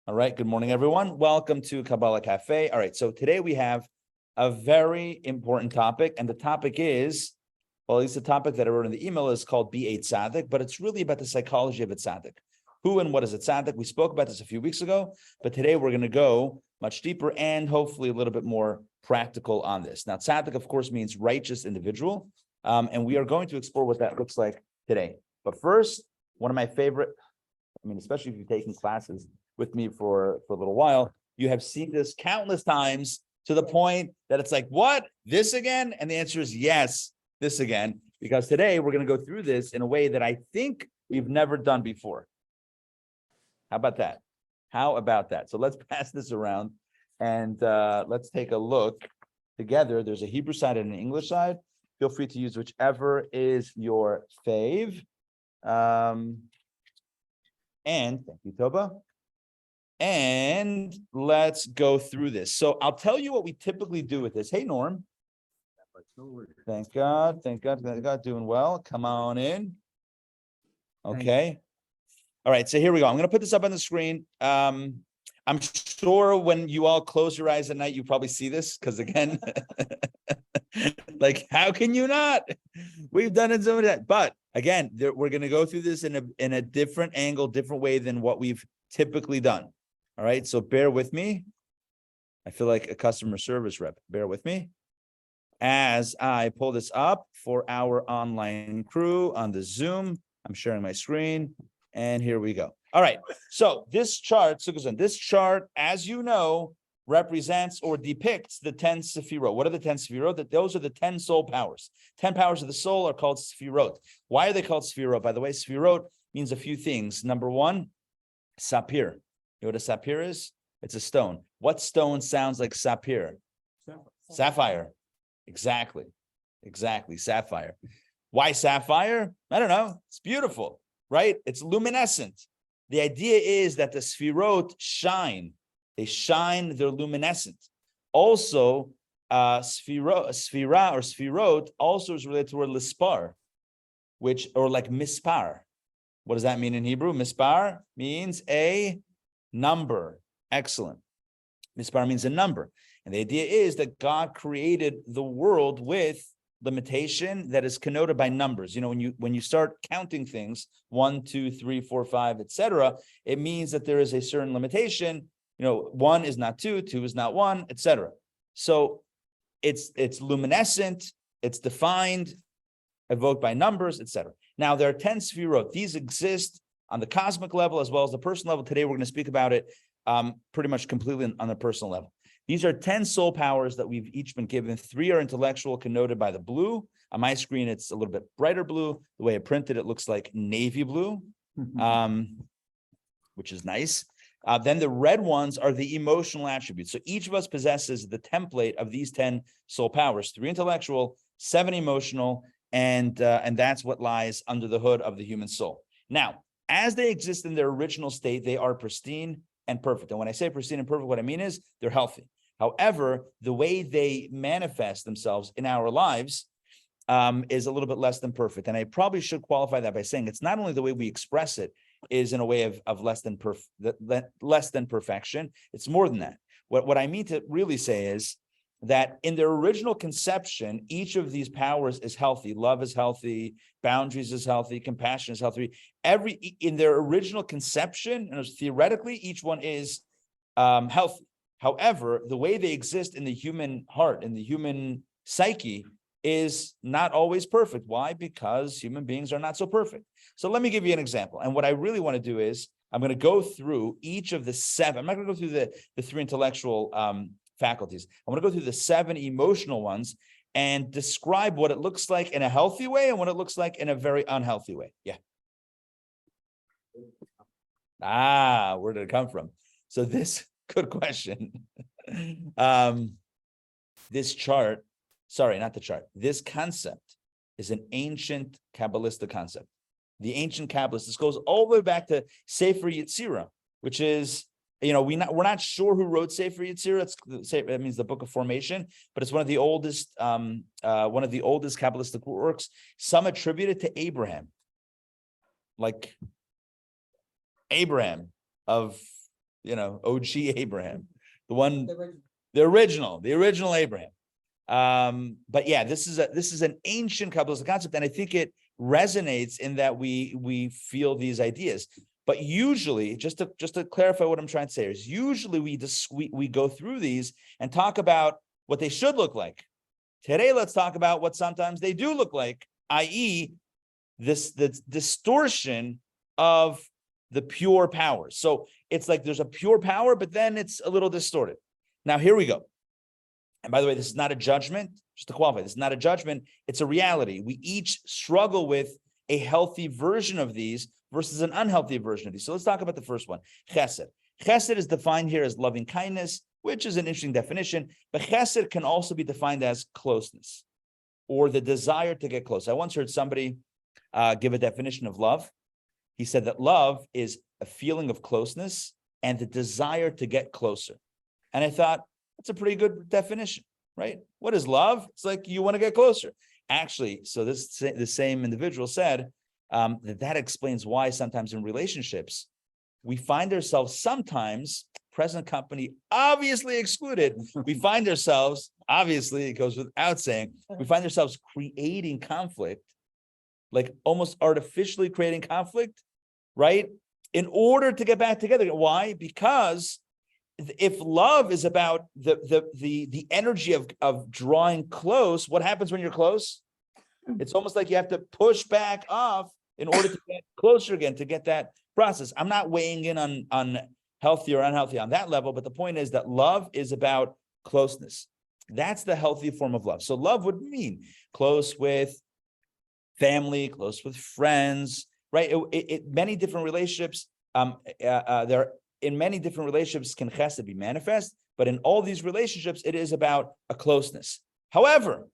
All right. Good morning, everyone. Welcome to Kabbalah Cafe. All right. So today we have a very important topic, and the topic is, well, at least the topic that I wrote in the email is called Be a Tzaddik, but it's really about the psychology of a Tzaddik. Who and what is a Tzaddik? We spoke about this a few weeks ago, but today we're going to go much deeper and hopefully a little bit more practical on this. Now, Tzaddik, of course, means righteous individual, and we are going to explore what that looks like today. But first, one of my favorite, especially if you've taken classes with me for a little while, you have seen this countless times to the point that it's like, what? This again? And the answer is yes, this again, because today we're going to go through this in a way that I think we've never done before. How about that? How about that? So let's pass this around and let's take a look together. There's a Hebrew side and an English side. Feel free to use whichever is your fave. And thank you, Toba. And let's go through this. So I'll tell you what we typically do with this. Hey, Norm. Thank God. Doing well. Come on in. Okay. All right. So here we go. I'm going to put this up on the screen. I'm sure when you all close your eyes at night, you probably see this because, again, like, how can you not? We've done it so many times. But again, we're going to go through this in a different angle, different way than what we've typically done. All right, so bear with me. I feel like a customer service rep. Bear with me as I pull this up for our online crew on the Zoom. I'm sharing my screen, and here we go. All right, so this chart, as you know, represents or depicts the 10 Sefirot. What are the 10 Sefirot? Those are the 10 soul powers. 10 powers of the soul are called Sefirot. Why are they called Sefirot? By the way, Sefirot means a few things. Number one, sapir. You know what a sapir is? It's a stone. What stone sounds like sapir? Sapphire. Exactly. Sapphire. Why sapphire? I don't know. It's beautiful, right? It's luminescent. The idea is that the Sefirot shine. They shine, they're luminescent. Also, Sefirot also is related to the word lispar, or like mispar. What does that mean in Hebrew? Mispar means a number. Excellent. Mispar means a number. And the idea is that God created the world with limitation that is connoted by numbers. You know, when you start counting things, 1, 2, 3, 4, 5, etc., it means that there is a certain limitation. You know, 1 is not 2, 2 is not 1, etc. So it's luminescent, it's defined, evoked by numbers, etc. Now, there are 10 Sefirot. These exist on the cosmic level as well as the personal level. Today, we're going to speak about it pretty much completely on the personal level. These are 10 soul powers that we've each been given. 3 are intellectual, connoted by the blue. On my screen, it's a little bit brighter blue. The way I printed it looks like navy blue, which is nice. Then the red ones are the emotional attributes. So each of us possesses the template of these 10 soul powers: 3 intellectual, 7 emotional, and that's what lies under the hood of the human soul. Now, as they exist in their original state, they are pristine and perfect. And when I say pristine and perfect, what I mean is they're healthy. However, the way they manifest themselves in our lives is a little bit less than perfect. And I probably should qualify that by saying it's not only the way we express it is in a way of less than perfection. It's more than that. What I mean to really say is that in their original conception, each of these powers is healthy. Love is healthy, boundaries is healthy, compassion is healthy. In their original conception, and theoretically, each one is healthy. However, the way they exist in the human heart, in the human psyche, is not always perfect. Why? Because human beings are not so perfect. So let me give you an example. And what I really want to do is I'm going to go through each of the 7. I'm not going to go through the 3 intellectual faculties. I'm going to go through the 7 emotional ones and describe what it looks like in a healthy way and what it looks like in a very unhealthy way. Yeah. Where did it come from? So good question. This concept is an ancient Kabbalistic concept. The ancient Kabbalists, this goes all the way back to Sefer Yetzirah, which is, we're not sure who wrote Sefer Yetzirah. That means the Book of Formation, but it's one of the oldest Kabbalistic works. Some attribute it to Abraham, like Abraham of OG Abraham, the original Abraham. But yeah, this is an ancient Kabbalah concept, and I think it resonates in that we feel these ideas. But usually, just to clarify what I'm trying to say, is usually we go through these and talk about what they should look like. Today, let's talk about what sometimes they do look like, i.e., the distortion of the pure power. So it's like there's a pure power, but then it's a little distorted. Now, here we go. And by the way, this is not a judgment, just to qualify, this is not a judgment, it's a reality. We each struggle with a healthy version of these versus an unhealthy version of these. So let's talk about the first one, chesed. Chesed is defined here as loving kindness, which is an interesting definition, but chesed can also be defined as closeness or the desire to get close. I once heard somebody give a definition of love. He said that love is a feeling of closeness and the desire to get closer. And I thought, that's a pretty good definition, right? What is love? It's like you want to get closer. Actually, so the same individual said that explains why sometimes in relationships, we find ourselves sometimes, present company obviously excluded, we find ourselves, obviously it goes without saying, we find ourselves creating conflict, like almost artificially creating conflict, right? In order to get back together. Why? Because if love is about the energy of drawing close, what happens when you're close? It's almost like you have to push back off in order to get closer again, to get that process. I'm not weighing in on healthy or unhealthy on that level, but the point is that love is about closeness. That's the healthy form of love. So love would mean close with family, close with friends, right? Many different relationships, in many different relationships can chesed be manifest, but in all these relationships, it is about a closeness. However,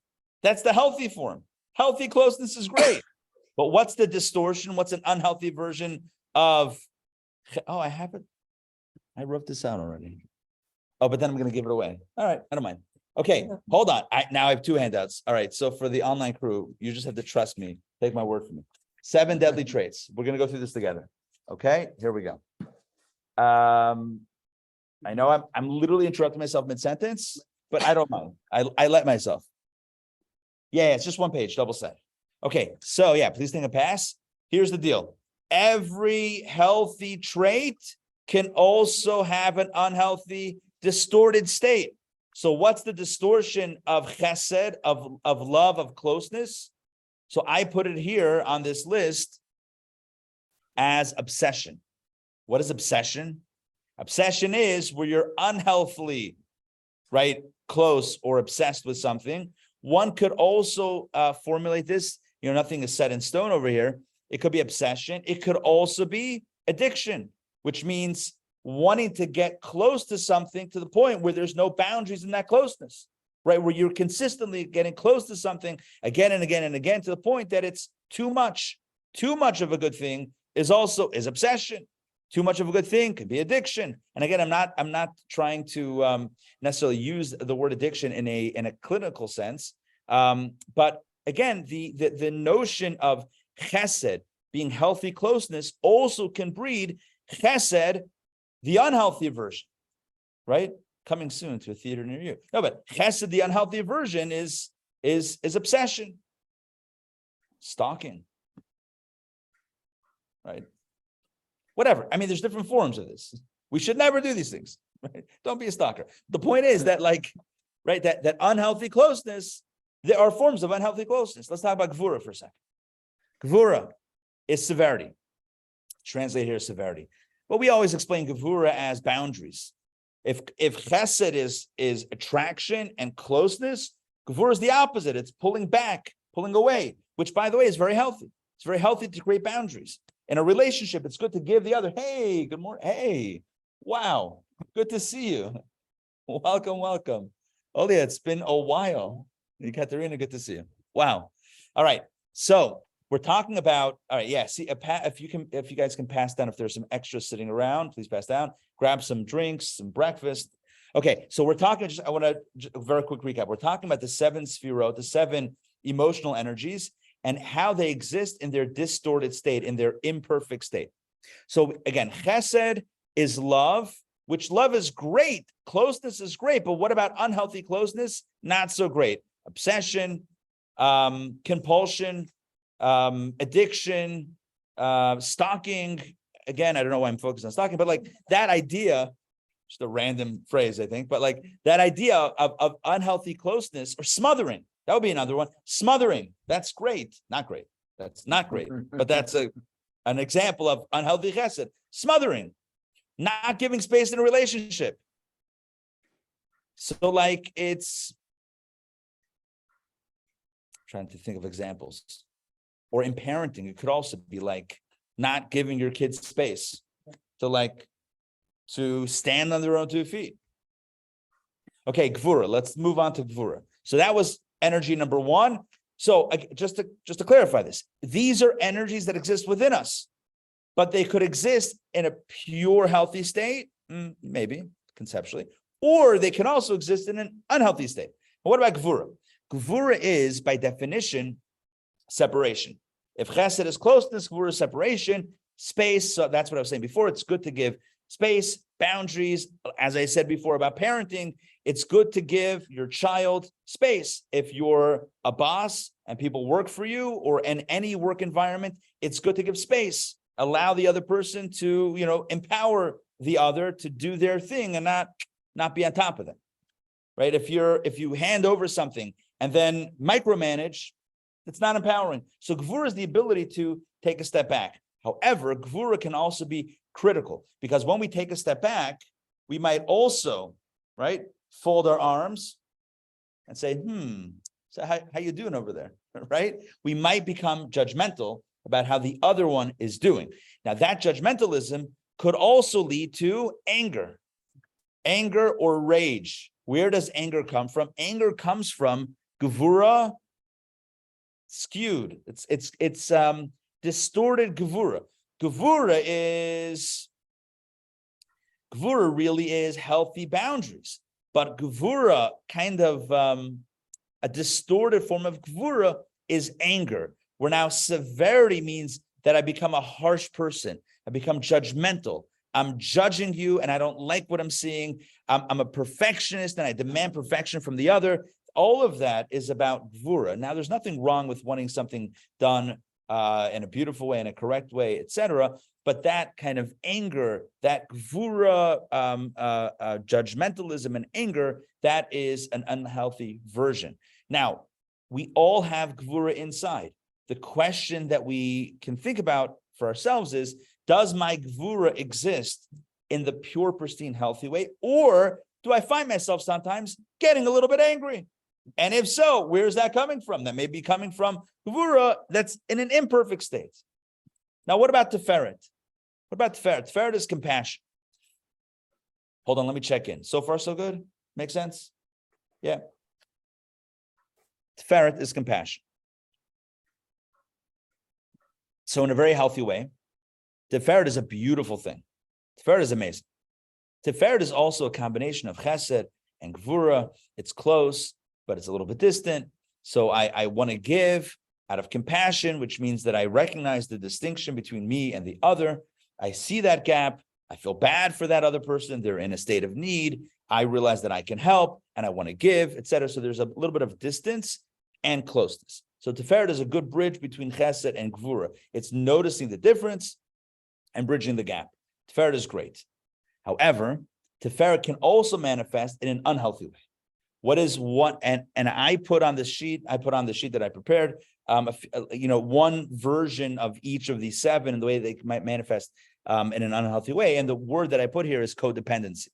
that's the healthy form. Healthy closeness is great, but what's the distortion? What's an unhealthy version of, oh, I have it. I wrote this out already. Oh, but then I'm going to give it away. All right, I don't mind. Okay, hold on. Now I have two handouts. All right, so for the online crew, you just have to trust me. Take my word for me. 7 deadly traits. We're going to go through this together. Okay, here we go. I know I'm literally interrupting myself mid-sentence, but I don't mind. I let myself. Yeah, it's just one page, double set. Okay, so yeah, please take a pass. Here's the deal. Every healthy trait can also have an unhealthy, distorted state. So what's the distortion of chesed, of love, of closeness? So I put it here on this list as obsession. What is obsession? Obsession is where you're unhealthily, right, close or obsessed with something. One could also formulate this, nothing is set in stone over here. It could be obsession. It could also be addiction, which means wanting to get close to something to the point where there's no boundaries in that closeness, right? Where you're consistently getting close to something again and again and again to the point that it's too much. Too much of a good thing is obsession. Too much of a good thing could be addiction. And again, I'm not trying to necessarily use the word addiction in a clinical sense. But again, the notion of chesed being healthy closeness also can breed chesed, the unhealthy version, right? Coming soon to a theater near you. No, but chesed, the unhealthy version, is obsession, stalking, right? Whatever. I mean, there's different forms of this. We should never do these things, right? Don't be a stalker. The point is that, right, that unhealthy closeness, there are forms of unhealthy closeness. Let's talk about gvura for a second. Gvura is severity. Translate here severity. But we always explain gvura as boundaries. If chesed is attraction and closeness, gvura is the opposite. It's pulling back, pulling away, which, by the way, is very healthy. It's very healthy to create boundaries. In a relationship, it's good to give the other, hey, good morning. Hey, wow, good to see you. Welcome. Oh, yeah, it's been a while. Katerina, good to see you. Wow. All right. So we're talking about, all right, yeah, see, if you guys can pass down, if there's some extras sitting around, please pass down, grab some drinks, some breakfast. Okay, so we're talking, I want to, a very quick recap. We're talking about the 7 sefirot, the 7 emotional energies, and how they exist in their distorted state, in their imperfect state. So again, chesed is love which love is great. Closeness is great. But what about unhealthy closeness? Not so great. Obsession, compulsion, addiction, stalking. Again, I don't know why I'm focused on stalking, but like that idea, just a random phrase, I think, but like that idea of unhealthy closeness or smothering, that would be another one. Smothering, that's great. Not great. That's not great, but that's an example of unhealthy chesed. Smothering, not giving space in a relationship. So like it's, trying to think of examples. Or in parenting, it could also be like not giving your kids space to stand on their own 2 feet. Okay, gvura. Let's move on to gvura. So that was energy number 1. So just to clarify this, these are energies that exist within us, but they could exist in a pure healthy state, maybe conceptually, or they can also exist in an unhealthy state. But what about gvura? Gvura is, by definition, separation. If chesed is closeness, gvura is separation, space. So that's what I was saying before. It's good to give space, boundaries. As I said before about parenting, it's good to give your child space. If you're a boss and people work for you or in any work environment, it's good to give space. Allow the other person to, empower the other to do their thing and not be on top of them. Right? If you hand over something and then micromanage, it's not empowering. So gvura is the ability to take a step back. However, gvura can also be critical, because when we take a step back, we might also, right, fold our arms and say, so how you doing over there, right? We might become judgmental about how the other one is doing. Now, that judgmentalism could also lead to anger or rage. Where does anger come from? Anger comes from gvura skewed. It's distorted gvura. Gvura really is healthy boundaries, but gvura, kind of a distorted form of gvura, is anger, where now severity means that I become a harsh person. I become judgmental. I'm judging you and I don't like what I'm seeing. I'm a perfectionist and I demand perfection from the other. All of that is about gvura. Now, there's nothing wrong with wanting something done in a beautiful way, in a correct way, etc. But that kind of anger, that gvura, judgmentalism and anger, that is an unhealthy version. Now, we all have gvura inside. The question that we can think about for ourselves is, does my gvura exist in the pure, pristine, healthy way? Or do I find myself sometimes getting a little bit angry? And if so, where's that coming from? That may be coming from gvura that's in an imperfect state. Now, what about Tiferet? What about Tiferet? Tiferet is compassion. Hold on, let me check in. So far, so good? Make sense? Yeah. Tiferet is compassion. So in a very healthy way, Tiferet is a beautiful thing. Tiferet is amazing. Tiferet is also a combination of chesed and gvura. It's close, but it's a little bit distant. So I want to give out of compassion, which means that I recognize the distinction between me and the other. I see that gap. I feel bad for that other person. They're in a state of need. I realize that I can help and I want to give, etc. So there's a little bit of distance and closeness. So Tiferet is a good bridge between chesed and gvura. It's noticing the difference and bridging the gap. Tiferet is great. However, Tiferet can also manifest in an unhealthy way. What is what? And I put on the sheet that I prepared, one version of each of these 7 and the way they might manifest in an unhealthy way. And the word that I put here is codependency.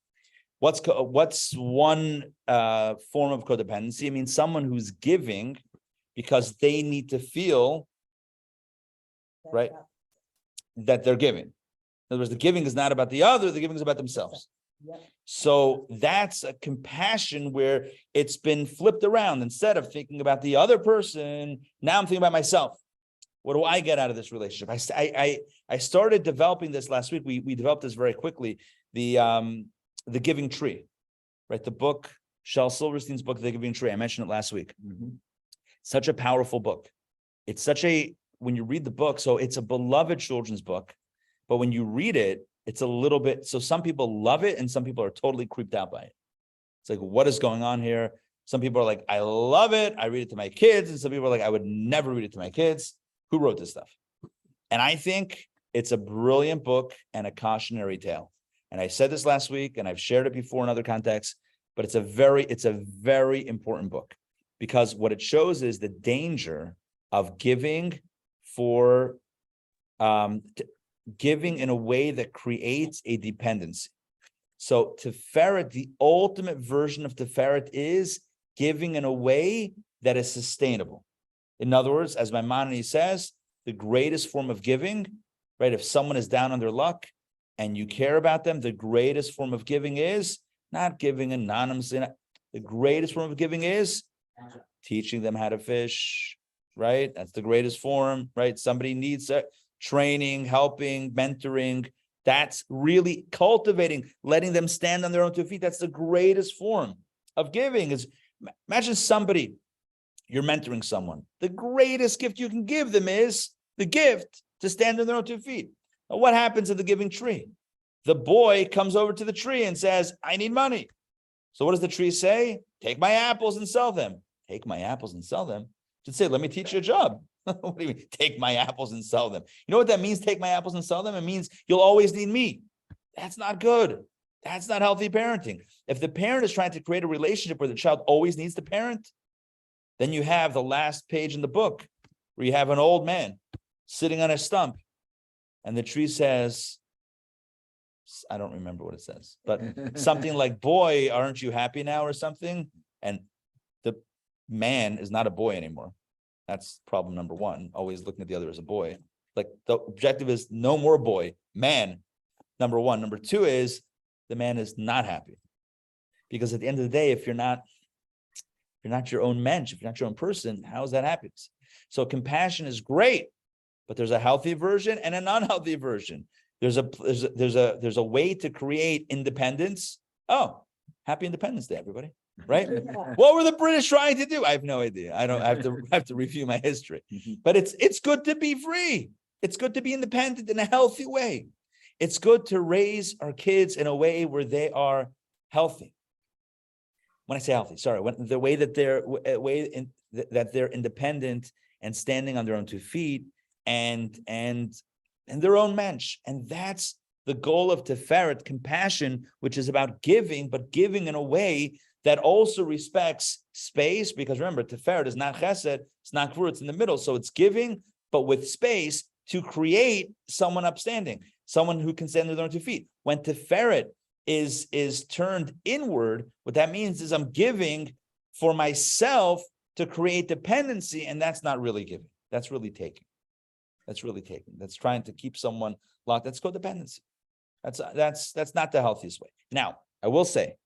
What's one form of codependency? I mean, someone who's giving because they need to feel, right, that they're giving. In other words, the giving is not about the other, the giving is about themselves. So that's a compassion where it's been flipped around. Instead of thinking about the other person, now I'm thinking about myself. What do I get out of this relationship? I started developing this last week. We developed this very quickly. The Giving Tree, right? The book, Shel Silverstein's book, The Giving Tree. I mentioned it last week. Mm-hmm. Such a powerful book. It's when you read the book, so it's a beloved children's book, but when you read it, it's a little bit, so some people love it and some people are totally creeped out by it. It's like, what is going on here? Some people are like, I love it. I read it to my kids. And some people are like, I would never read it to my kids. Who wrote this stuff? And I think it's a brilliant book and a cautionary tale. And I said this last week, and I've shared it before in other contexts, but it's a very important book, because what it shows is the danger of giving for giving in a way that creates a dependency. So Tiferet, the ultimate version of Tiferet, is giving in a way that is sustainable. In other words, as Maimonides says, the greatest form of giving, right? If someone is down on their luck and you care about them, the greatest form of giving is not giving anonymously. The greatest form of giving is teaching them how to fish, right? That's the greatest form, right? Somebody needs training, helping, mentoring. That's really cultivating, letting them stand on their own two feet. That's the greatest form of giving. Is imagine somebody, you're mentoring someone. The greatest gift you can give them is the gift to stand on their own two feet. Now, what happens at the giving tree? The boy comes over to the tree and says, I need money. So what does the tree say? Take my apples and sell them. Take my apples and sell them? It should say, let me teach you a job. What do you mean, take my apples and sell them? You know what that means, take my apples and sell them? It means you'll always need me. That's not good. That's not healthy parenting. If the parent is trying to create a relationship where the child always needs the parent, then you have the last page in the book where you have an old man sitting on a stump and the tree says, I don't remember what it says, but something like, boy, aren't you happy now, or something? And the man is not a boy anymore. That's problem number one, always looking at the other as a boy. Like the objective is no more boy, man, number one. Number two is the man is not happy. Because at the end of the day, if you're not your own mensch, if you're not your own person, how is that happiness? So compassion is great, but there's a healthy version and an unhealthy version. There's a way to create independence. Oh, happy Independence Day, everybody. Right? What were the British trying to do? I have no idea. I have to review my history. But it's good to be free. It's good to be independent in a healthy way. It's good to raise our kids in a way where they are healthy. When I say healthy, sorry, when the way that they're independent and standing on their own two feet and their own mensch. And that's the goal of Tiferet, compassion, which is about giving, but giving in a way that also respects space, because remember, Tiferet is not chesed, it's not gvura, it's in the middle. So it's giving, but with space to create someone upstanding, someone who can stand on their own two feet. When Tiferet is turned inward, what that means is I'm giving for myself to create dependency, and that's not really giving. That's really taking. That's trying to keep someone locked. That's codependency. That's not the healthiest way. Now, I will say,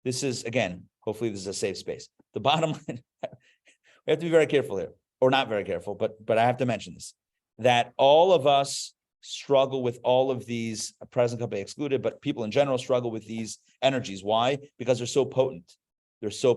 this is, again, hopefully this is a safe space. The bottom line, we have to be very careful here, or not very careful, but I have to mention this, that all of us struggle with all of these, present company excluded, but people in general struggle with these energies. Why? Because they're so potent. They're so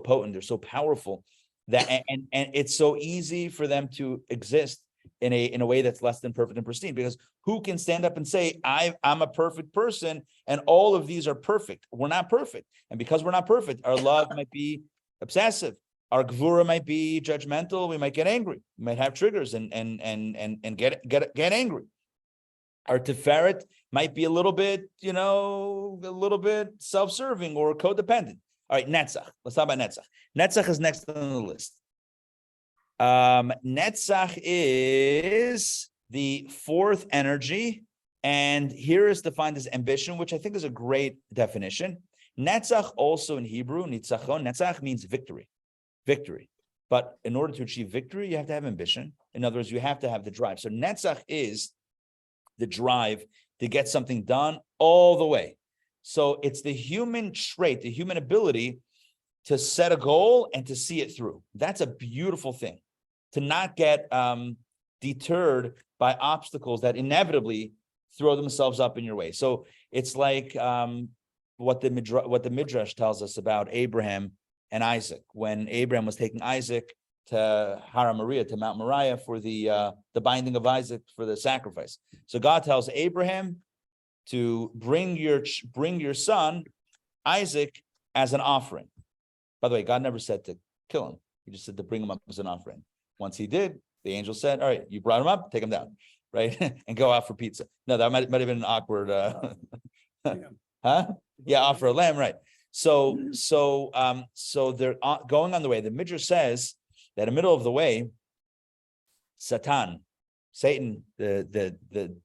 powerful, that and it's so easy for them to exist in a way that's less than perfect and pristine, because who can stand up and say, I'm a perfect person and all of these are perfect? We're not perfect. And because we're not perfect, our love might be obsessive. Our gvura might be judgmental. We might get angry. We might have triggers and get angry. Our Tiferet might be a little bit self-serving or codependent. All right, Netzach. Let's talk about Netzach. Netzach is next on the list. Netzach is the fourth energy, and here is defined as ambition, which I think is a great definition. Netzach also in Hebrew, nitzachon, Netzach means victory. But in order to achieve victory, you have to have ambition. In other words, you have to have the drive. So Netzach is the drive to get something done all the way. So it's the human trait, the human ability to set a goal and to see it through. That's a beautiful thing. To not get deterred by obstacles that inevitably throw themselves up in your way. So it's like what the Midrash tells us about Abraham and Isaac. When Abraham was taking Isaac to Har Moriah, to Mount Moriah, for the binding of Isaac for the sacrifice. So God tells Abraham, to bring your son Isaac as an offering. By the way, God never said to kill him. He just said to bring him up as an offering. Once he did, the angel said, all right, you brought him up, take him down, right? And go out for pizza. No, that might have been an awkward, huh? Yeah, offer a lamb, right. So they're going on the way. The Midrash says that in the middle of the way, Satan, the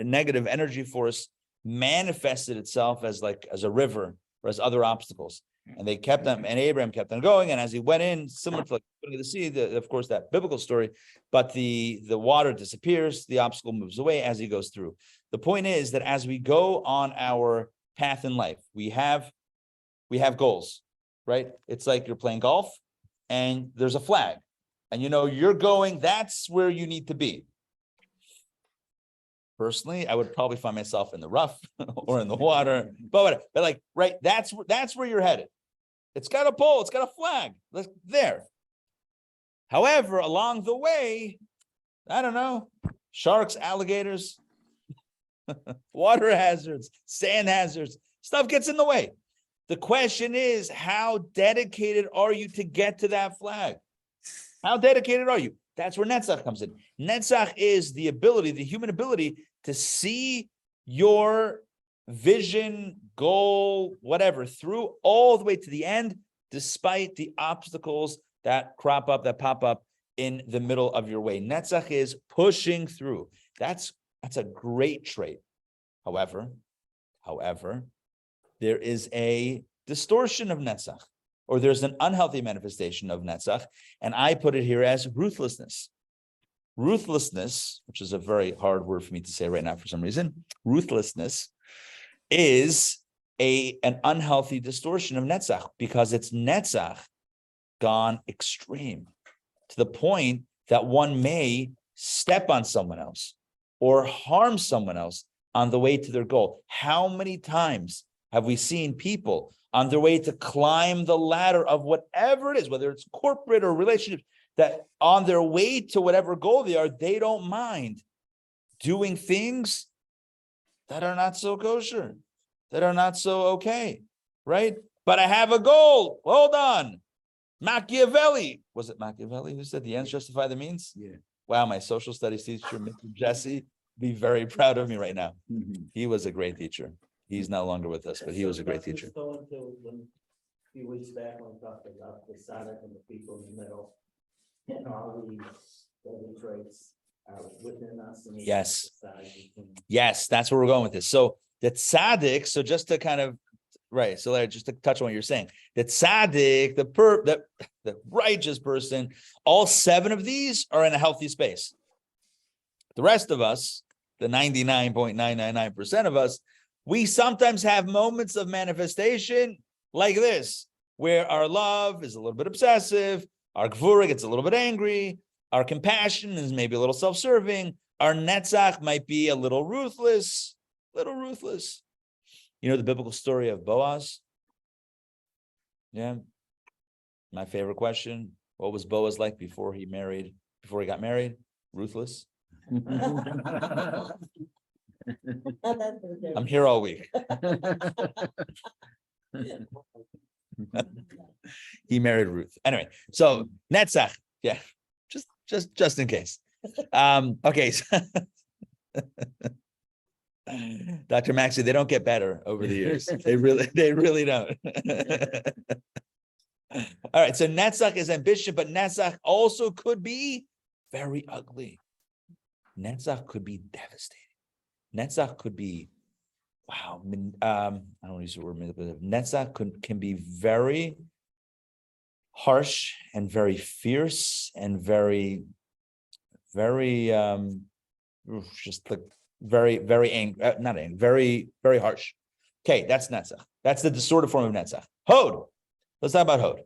negative energy force manifested itself as a river or as other obstacles. And they kept them, and Abraham kept on going. And as he went in, similar to the sea, of course, that biblical story, but the water disappears, the obstacle moves away as he goes through. The point is that as we go on our path in life, we have goals, right? It's like you're playing golf and there's a flag, and you're going, that's where you need to be. Personally, I would probably find myself in the rough or in the water, but whatever. But like, right, that's where you're headed. It's got a pole, it's got a flag, there. However, along the way, I don't know, sharks, alligators, water hazards, sand hazards, stuff gets in the way. The question is, how dedicated are you to get to that flag? How dedicated are you? That's where Netzach comes in. Netzach is the human ability to see your vision, goal, whatever, through all the way to the end, despite the obstacles that pop up in the middle of your way. Netzach is pushing through. That's a great trait. However, there is a distortion of Netzach, or there's an unhealthy manifestation of Netzach, and I put it here as ruthlessness. Ruthlessness, which is a very hard word for me to say right now for some reason, ruthlessness is an unhealthy distortion of Netzach, because it's Netzach gone extreme to the point that one may step on someone else or harm someone else on the way to their goal. How many times have we seen people on their way to climb the ladder of whatever it is, whether it's corporate or relationships, that on their way to whatever goal they don't mind doing things that are not so kosher, that are not so okay, right? But I have a goal. Hold on. Machiavelli. Was it Machiavelli who said the ends justify the means? Yeah. Wow, my social studies teacher, Mr. Jesse, be very proud of me right now. Mm-hmm. He was a great teacher. He's no longer with us, but he was a great teacher. A few weeks back, when we talked about the Tzaddik and the people in the middle, and all these traits are within us. And Yes. Yes, that's where we're going with this. So the Tzaddik, so just to kind of, right, so Larry, just to touch on what you're saying, the Tzaddik, the righteous person, all 7 of these are in a healthy space. The rest of us, the 99.999% of us, we sometimes have moments of manifestation like this, where our love is a little bit obsessive, our gvura gets a little bit angry, our compassion is maybe a little self-serving, our netzach might be a little ruthless. You know the biblical story of Boaz? Yeah. My favorite question. What was Boaz like before he got married? Ruthless. I'm here all week. He married Ruth. Anyway, so Netzach, yeah, just in case. Okay. So Dr. Maxey, they don't get better over the years. They really don't. All right, so Netzach is ambition, but Netzach also could be very ugly. Netzach could be devastating. Netzach could be, wow, I don't want to use the word manipulative. Netzach can be very harsh and very fierce and very just like very angry, not angry, very harsh. Okay, that's Netzach. That's the distorted form of Netzach. Hod. Let's talk about Hod.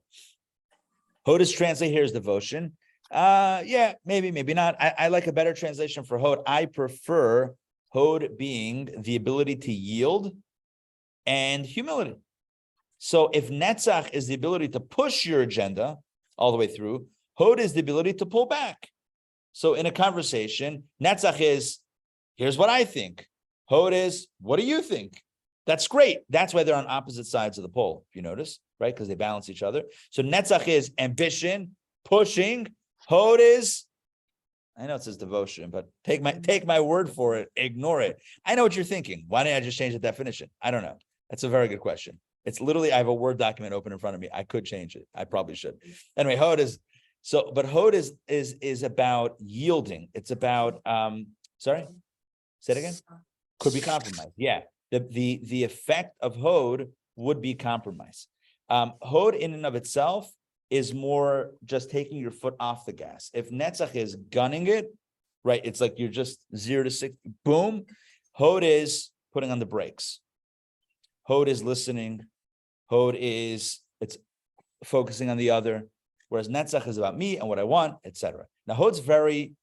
Hod is translated here as devotion. Yeah, maybe not. I like a better translation for Hod. I prefer Hod being the ability to yield and humility. So if Netzach is the ability to push your agenda all the way through, Hod is the ability to pull back. So in a conversation, Netzach is, here's what I think. Hod is, what do you think? That's great. That's why they're on opposite sides of the pole, if you notice, right? Because they balance each other. So netzach is ambition, pushing. Hod is, I know it says devotion, but take my word for it. Ignore it. I know what you're thinking. Why didn't I just change the definition? I don't know. That's a very good question. It's literally, I have a Word document open in front of me. I could change it. I probably should. Anyway, Hod is but Hod is about yielding. It's about sorry, say it again. Could be compromise. Yeah. The effect of Hod would be compromise. Hod in and of itself is more just taking your foot off the gas. If netzach is gunning it, right? It's like you're just 0 to 6, boom. Hod is putting on the brakes. Hod is listening. Hod is it's focusing on the other, whereas netzach is about me and what I want, etc. Now, Hod is very,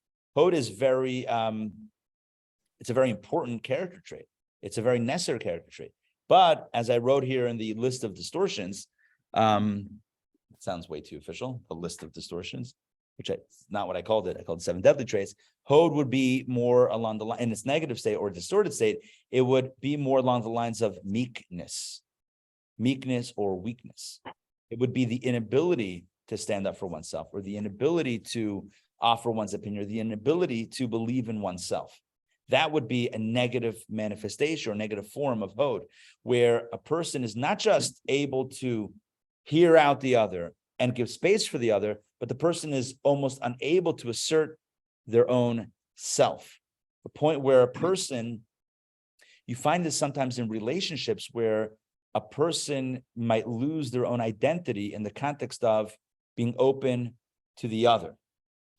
it's a very important character trait. It's a very necessary character trait. But as I wrote here in the list of distortions, it sounds way too official, the list of distortions, which is not what I called it. I called it 7 deadly traits. Hod would be more along the line, in its negative state or distorted state, it would be more along the lines of meekness or weakness. It would be the inability to stand up for oneself, or the inability to offer one's opinion, or the inability to believe in oneself. That would be a negative manifestation or negative form of Hod, where a person is not just able to hear out the other and give space for the other, but the person is almost unable to assert their own self. The point where a person, you find this sometimes in relationships where a person might lose their own identity in the context of being open to the other.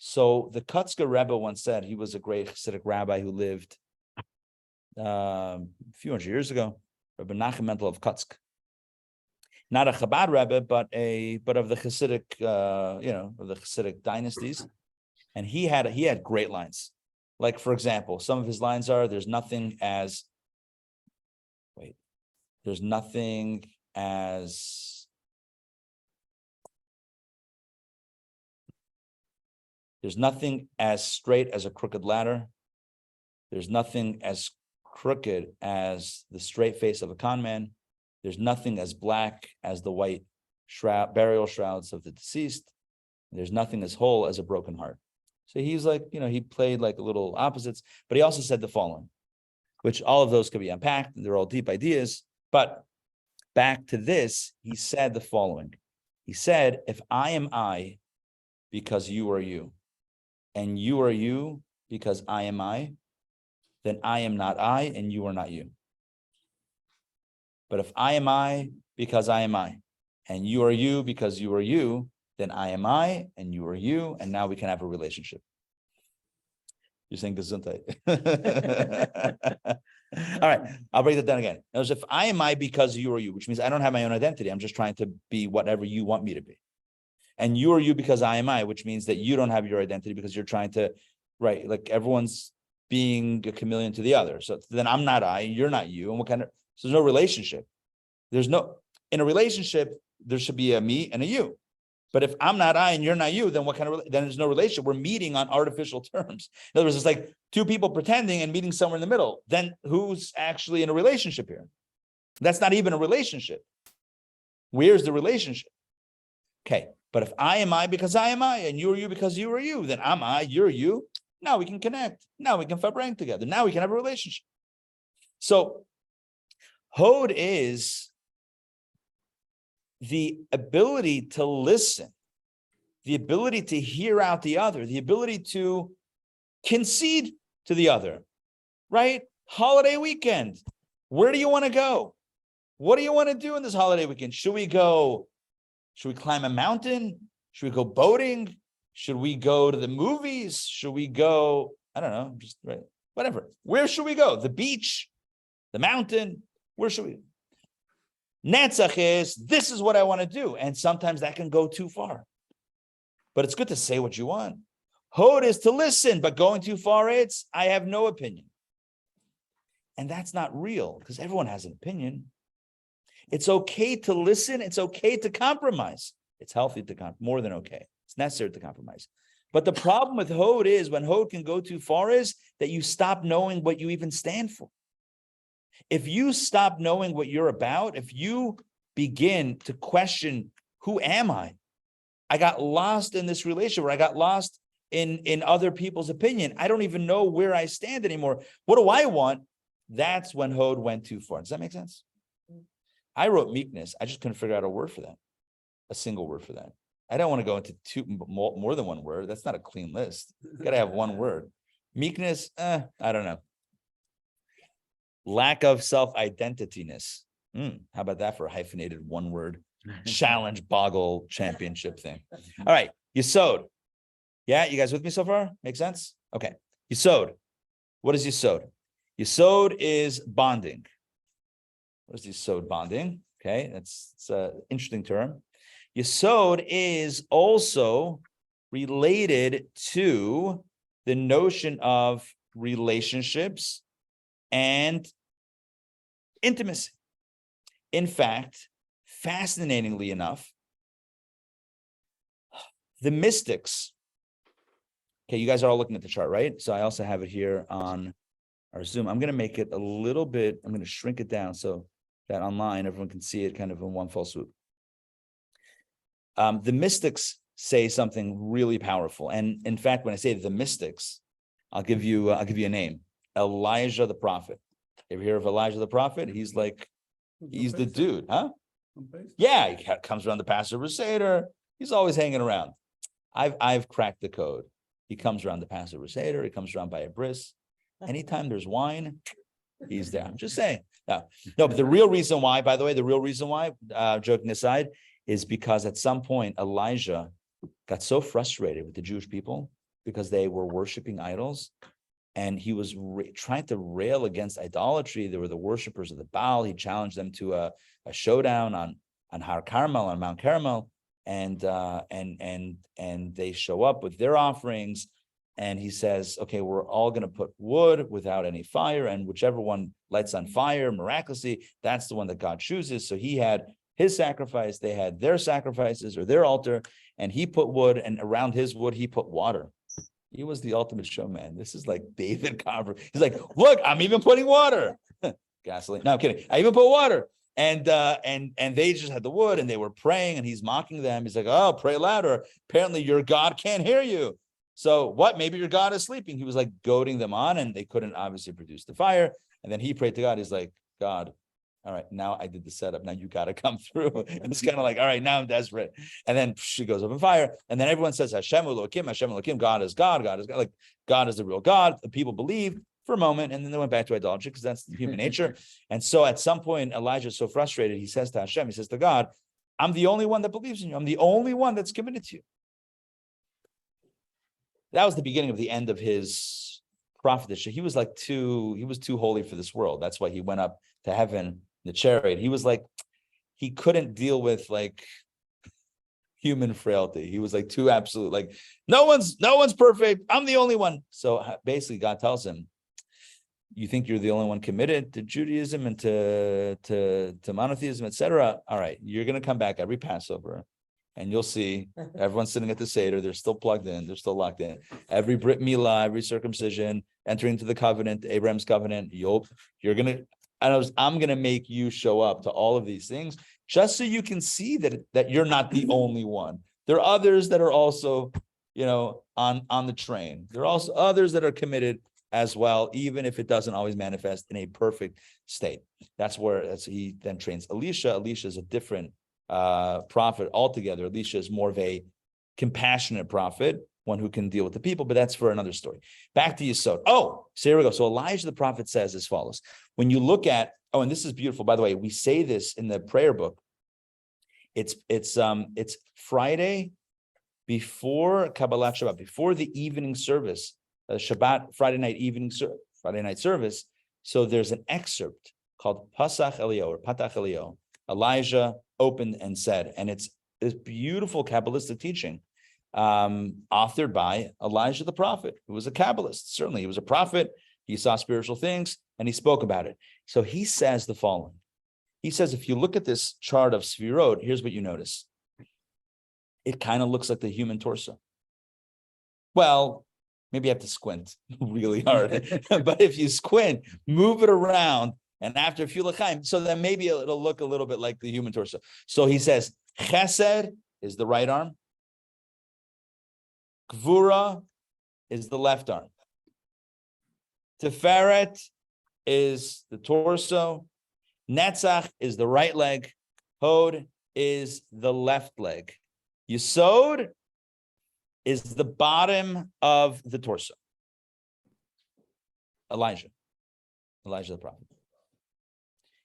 So the Kutzker Rebbe once said, he was a great Hasidic rabbi who lived a few hundred years ago, Rabbi Nachum Mental of Kutzk. Not a Chabad Rebbe, but of the Hasidic, of the Hasidic dynasties. And he had great lines. Like, for example, some of his lines are, there's nothing as straight as a crooked ladder. There's nothing as crooked as the straight face of a con man. There's nothing as black as the white burial shrouds of the deceased. There's nothing as whole as a broken heart. So he's like, he played like a little opposites, but he also said the following, which all of those could be unpacked. They're all deep ideas. But back to this, he said the following. He said, if I am I, because you are you, and you are you because I am I, then I am not I, and you are not you. But if I am I because I am I, and you are you because you are you, then I am I, and you are you, and now we can have a relationship. You're saying Gesundheit. All right, I'll break that down again. Now, if I am I because you are you, which means I don't have my own identity. I'm just trying to be whatever you want me to be. And you are you because I am I, which means that you don't have your identity because you're trying to, right? Like everyone's being a chameleon to the other. So then I'm not I, you're not you. And so there's no relationship. In a relationship, there should be a me and a you. But if I'm not I and you're not you, then then there's no relationship. We're meeting on artificial terms. In other words, it's like two people pretending and meeting somewhere in the middle. Then who's actually in a relationship here? That's not even a relationship. Where's the relationship? Okay, but if I am I because I am I, and you are you because you are you, then I'm I, you're you. Now we can connect. Now we can fabrang together. Now we can have a relationship. So Hod is the ability to listen, the ability to hear out the other, the ability to concede to the other, right? Holiday weekend. Where do you want to go? What do you want to do in this holiday weekend? Should we climb a mountain? Should we go boating? Should we go to the movies? Should we go, I don't know, just right, whatever. Where should we go? The beach, the mountain, where should we? Netzach is, this is what I want to do. And sometimes that can go too far. But it's good to say what you want. Hod is to listen, but going too far, it's, I have no opinion. And that's not real, because everyone has an opinion. It's okay to listen. It's okay to compromise. It's healthy to compromise, more than okay. It's necessary to compromise. But the problem with Hod is, when Hod can go too far, is that you stop knowing what you even stand for. If you stop knowing what you're about, if you begin to question, who am I? I got lost in this relationship, or I got lost in other people's opinion. I don't even know where I stand anymore. What do I want? That's when Hod went too far. Does that make sense? I wrote meekness. I just couldn't figure out a word for that, a single word for that. I don't want to go into more than one word. That's not a clean list. You got to have one word. Meekness, I don't know. Lack of self-identityness. How about that for a hyphenated one word challenge boggle championship thing? All right, Yesod. Yeah, you guys with me so far? Make sense? Okay. Yesod. What is Yesod? Yesod is bonding. What is Yesod bonding? Okay, it's an interesting term. Yesod is also related to the notion of relationships and intimacy. In fact, fascinatingly enough, the mystics, okay, you guys are all looking at the chart, right? So I also have it here on our Zoom. I'm going to make it a little bit, I'm going to shrink it down so that online everyone can see it kind of in one fell swoop. The mystics say something really powerful. And in fact, when I say the mystics, I'll give you a name. Elijah the prophet. Ever hear of Elijah the prophet? He's like, he's the dude, huh? Yeah, he comes around the Passover Seder. He's always hanging around. I've cracked the code. He comes around the Passover Seder. He comes around by a bris. Anytime there's wine, he's there. I'm just saying. No, but the real reason why, by the way, joking aside, is because at some point Elijah got so frustrated with the Jewish people because they were worshiping idols, and he was trying to rail against idolatry. They were the worshipers of the Baal. He challenged them to a showdown on Har Carmel, on Mount Carmel, and they show up with their offerings, and he says, okay, we're all going to put wood without any fire, and whichever one lights on fire miraculously, that's the one that God chooses. So he had his sacrifice, they had their sacrifices or their altar, and he put wood, and around his wood he put water. He was the ultimate showman. This is like David Carver. He's like, look, I'm even putting water. Gasoline. No, I'm kidding. I even put water. And they just had the wood, and they were praying, and he's mocking them. He's like, oh, pray louder. Apparently your God can't hear you. So what? Maybe your God is sleeping. He was like goading them on, and they couldn't obviously produce the fire. And then he prayed to God. He's like, God, all right, now I did the setup. Now you got to come through. It's kind of like, all right, now I'm desperate. And then she goes up in fire. And then everyone says, Hashem Elokim, Hashem Elokim, God is God, God is God. Like, God is the real God. The people believed for a moment, and then they went back to idolatry because that's human nature. And so at some point, Elijah is so frustrated, he says to Hashem, he says to God, I'm the only one that believes in you. I'm the only one that's committed to you. That was the beginning of the end of his prophetship. He was too holy for this world. That's why he went up to heaven, the chariot. He was like, he couldn't deal with like human frailty. He was like too absolute, like no one's perfect. I'm the only one. So basically God tells him, you think you're the only one committed to Judaism and to monotheism, etc. All right, you're going to come back every Passover, and you'll see everyone's sitting at the Seder. They're still plugged in. They're still locked in. Every Brit Milah, every circumcision, entering into the covenant, Abraham's covenant. I'm going to make you show up to all of these things just so you can see that you're not the only one. There are others that are also, on the train. There are also others that are committed as well, even if it doesn't always manifest in a perfect state. That's he then trains Elisha. Elisha is a different prophet altogether. Elisha is more of a compassionate prophet, one who can deal with the people, but that's for another story. Back to Yesod. So here we go. So Elijah the prophet says as follows. When you look at, and this is beautiful, by the way, we say this in the prayer book. It's Friday before Kabbalat Shabbat, before the evening service, Shabbat, Friday night service. So there's an excerpt called Pasach Elio or Patach Elio. Elijah opened and said, and it's this beautiful Kabbalistic teaching, authored by Elijah the prophet, who was a Kabbalist. Certainly, he was a prophet. He saw spiritual things, and he spoke about it. So he says the following. He says, if you look at this chart of Sfirot, here's what you notice. It kind of looks like the human torso. Well, maybe you have to squint really hard. But if you squint, move it around, And after a few l'chaim, so then maybe it'll look a little bit like the human torso. So he says, chesed is the right arm. Gvura is the left arm. Tiferet is the torso. Netzach is the right leg. Hod is the left leg. Yesod is the bottom of the torso. Elijah the prophet.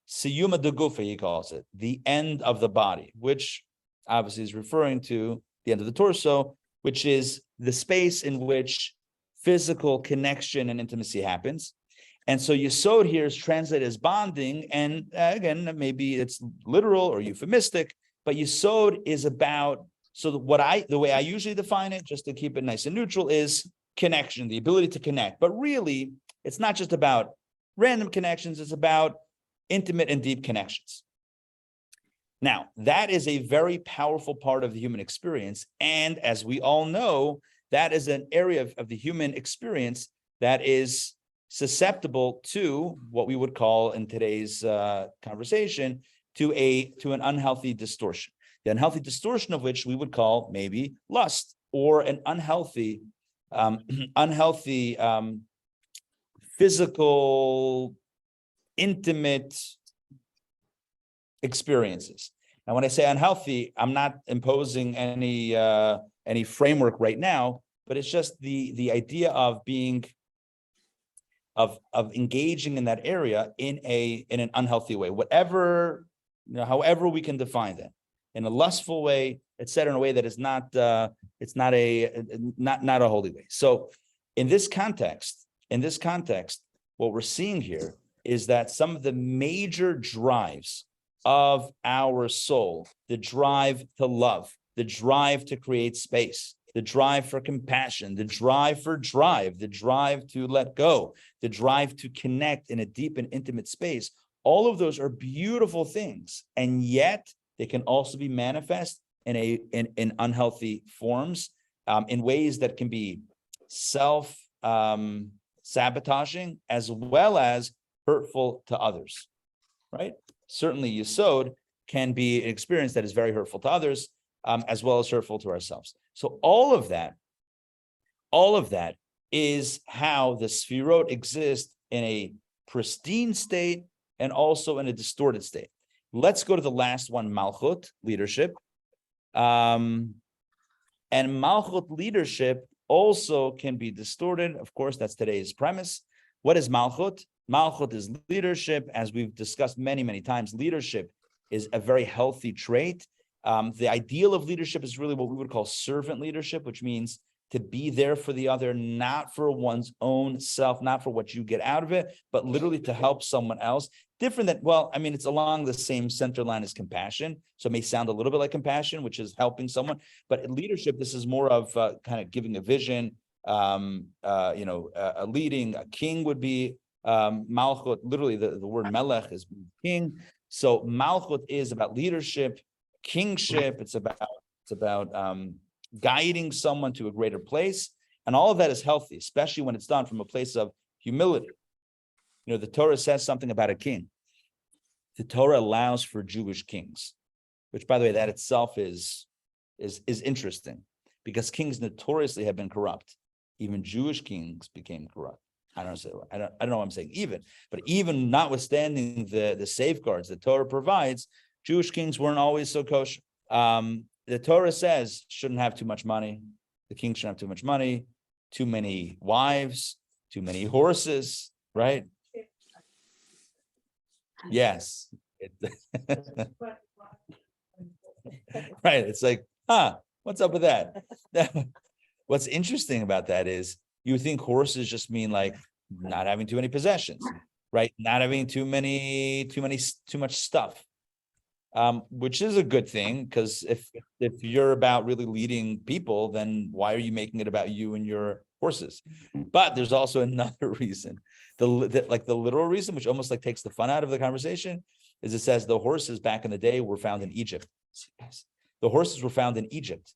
Siyuma de Gufa, he calls it, the end of the body, which obviously is referring to the end of the torso, which is the space in which physical connection and intimacy happens. And so Yesod here is translated as bonding. And again, maybe it's literal or euphemistic, but Yesod is about, so the way I usually define it, just to keep it nice and neutral, is connection, the ability to connect. But really, it's not just about random connections, it's about intimate and deep connections. Now, that is a very powerful part of the human experience. And as we all know, that is an area of the human experience that is susceptible to what we would call in today's conversation to an unhealthy distortion. The unhealthy distortion of which we would call maybe lust or an unhealthy physical, intimate experiences. And when I say unhealthy, I'm not imposing any framework right now, but it's just the idea of being of engaging in that area in an unhealthy way, whatever, however we can define that, in a lustful way, etc., in a way that is not not a holy way. So in this context, what we're seeing here is that some of the major drives of our soul, the drive to love, the drive to create space, the drive for compassion, the drive to let go, the drive to connect in a deep and intimate space, all of those are beautiful things. And yet they can also be manifest in unhealthy forms, in ways that can be sabotaging as well as hurtful to others, right? Certainly Yesod can be an experience that is very hurtful to others, as well as hurtful to ourselves. So all of that is how the Sfirot exist in a pristine state and also in a distorted state. Let's go to the last one, Malchut, leadership. And Malchut leadership also can be distorted. Of course, that's today's premise. What is Malchut? Malchut is leadership. As we've discussed many, many times, leadership is a very healthy trait. The ideal of leadership is really what we would call servant leadership, which means to be there for the other, not for one's own self, not for what you get out of it, but literally to help someone else. Different than, well, I mean, it's along the same center line as compassion. So it may sound a little bit like compassion, which is helping someone. But in leadership, this is more of kind of giving a vision, a leading. A king would be Malchut. Literally, the word melech is king. So Malchut is about leadership, kingship. It's about guiding someone to a greater place. And all of that is healthy, especially when it's done from a place of humility. The Torah says something about a king. The Torah allows for Jewish kings, which, by the way, that itself is interesting, because kings notoriously have been corrupt. Even Jewish kings became corrupt. I don't know what I'm saying even, but even notwithstanding the safeguards the Torah provides, Jewish kings weren't always so kosher. The Torah says shouldn't have too much money. The king shouldn't have too much money, too many wives, too many horses, right? Yes. Right. It's like, what's up with that? What's interesting about that is you think horses just mean like not having too many possessions, right? Not having too much stuff. Which is a good thing, because if you're about really leading people, then why are you making it about you and your horses? But there's also another reason, the literal reason, which almost like takes the fun out of the conversation, is it says the horses back in the day were found in Egypt. The horses were found in Egypt.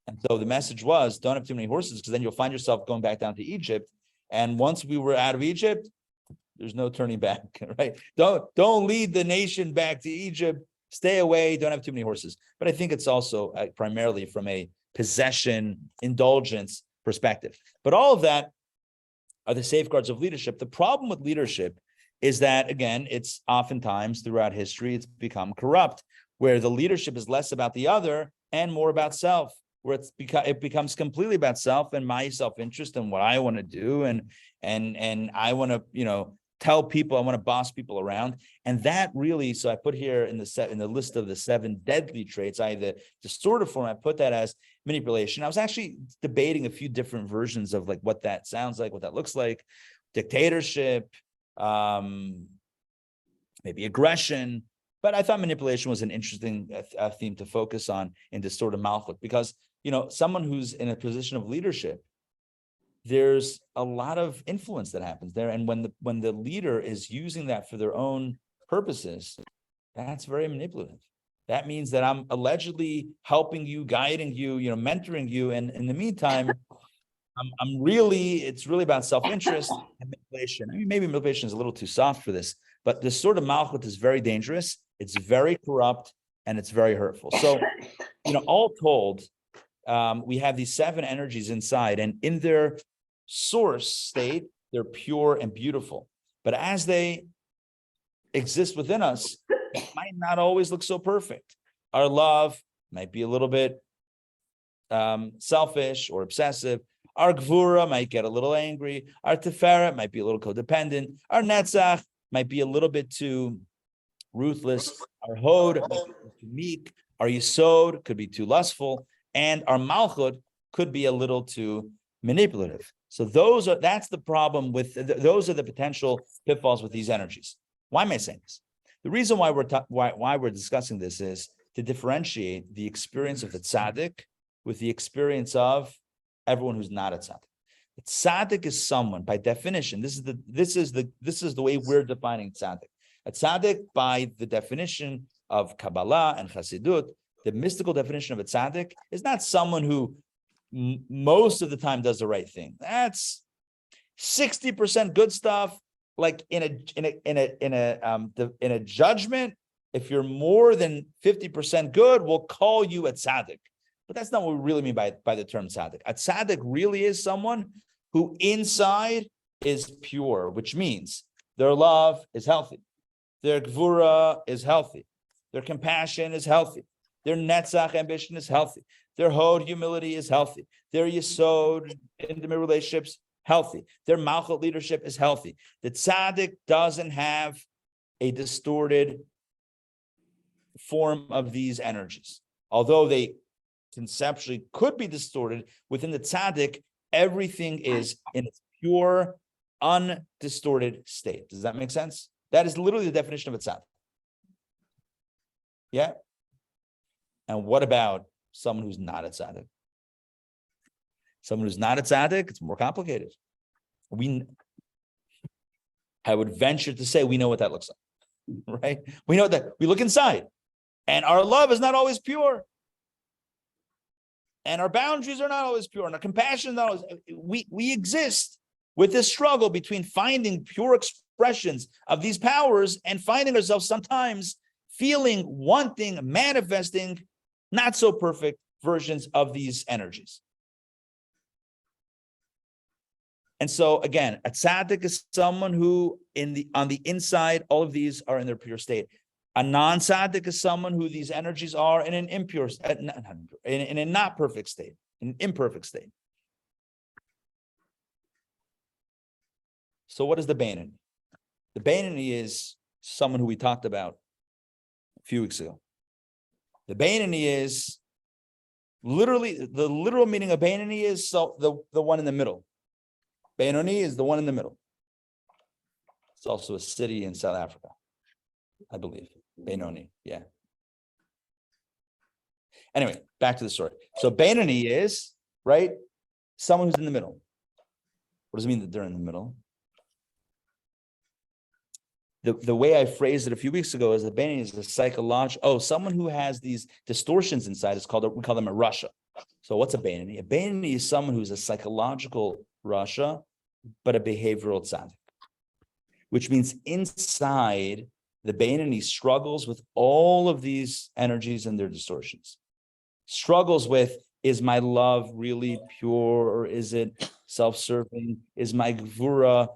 And so the message was, don't have too many horses, because then you'll find yourself going back down to Egypt. And once we were out of Egypt, There's no turning back, right? Don't lead the nation back to Egypt. Stay away. Don't have too many horses. But I think it's also primarily from a possession, indulgence perspective. But all of that are the safeguards of leadership. The problem with leadership is that, again, it's oftentimes throughout history, it's become corrupt, where the leadership is less about the other and more about self, where it becomes completely about self and my self-interest and what I want to do. And I want to, tell people, I want to boss people around. And that really, so I put here in the list of the 7 deadly traits, the distorted form, I put that as manipulation. I was actually debating a few different versions of like what that sounds like, what that looks like. Dictatorship, maybe aggression, but I thought manipulation was an interesting theme to focus on in distorted malchut, because someone who's in a position of leadership, there's a lot of influence that happens there, and when the leader is using that for their own purposes, that's very manipulative. That means that I'm allegedly helping you, guiding you, mentoring you, and in the meantime, it's really about self-interest and manipulation. I mean, maybe manipulation is a little too soft for this, but this sort of malchut is very dangerous. It's very corrupt and it's very hurtful. So, all told, we have these 7 energies inside, and in their source state, they're pure and beautiful. But as they exist within us, it might not always look so perfect. Our love might be a little bit selfish or obsessive. Our gvura might get a little angry. Our teferet might be a little codependent. Our netzach might be a little bit too ruthless. Our hod might be too meek. Our yesod could be too lustful. And our malchut could be a little too manipulative. So that's the problem with, those are the potential pitfalls with these energies. Why am I saying this? The reason why we're discussing this is to differentiate the experience of the tzaddik with the experience of everyone who's not a tzaddik. The tzaddik is someone, by definition, this is the way we're defining tzaddik. A tzaddik, by the definition of Kabbalah and Chassidut, the mystical definition of a tzaddik is not someone who most of the time does the right thing. That's 60% good stuff. Like in a judgment, if you're more than 50% good, we'll call you a tzaddik. But that's not what we really mean by the term tzaddik. A tzaddik really is someone who inside is pure, which means their love is healthy, their gvura is healthy, their compassion is healthy, their netzach ambition is healthy, their hod humility is healthy, their yesod intimate relationships healthy, their malchut leadership is healthy. The tzaddik doesn't have a distorted form of these energies, although they conceptually could be distorted. Within the tzaddik, everything is in its pure, undistorted state. Does that make sense? That is literally the definition of a tzaddik. Yeah. And what about someone who's not a tzaddik? Someone who's not a tzaddik, it's more complicated. I would venture to say we know what that looks like, right? We know that we look inside, and our love is not always pure, and our boundaries are not always pure, and our compassion is not always. We exist with this struggle between finding pure expressions of these powers and finding ourselves sometimes feeling, wanting, manifesting not so perfect versions of these energies. And so again, a tzaddik is someone who on the inside, all of these are in their pure state. A non-tzaddik is someone who these energies are in an impure, in a not perfect state, an imperfect state. So what is the Beinoni? The Beinoni is someone who we talked about a few weeks ago. The Beinoni is literally, the literal meaning of Beinoni is the one in the middle. Beinoni is the one in the middle. It's also a city in South Africa, I believe. Beinoni, yeah. Anyway, back to the story. So Beinoni is, right, someone who's in the middle. What does it mean that they're in the middle? The way I phrased it a few weeks ago is that Beinoni is a psychological, someone who has these distortions inside. We call them a rasha. So what's a Beinoni? A Beinoni is someone who's a psychological rasha, but a behavioral tzaddik. which means inside the Beinoni struggles with all of these energies and their distortions. Struggles with, is my love really pure, or is it self-serving? Is my gvura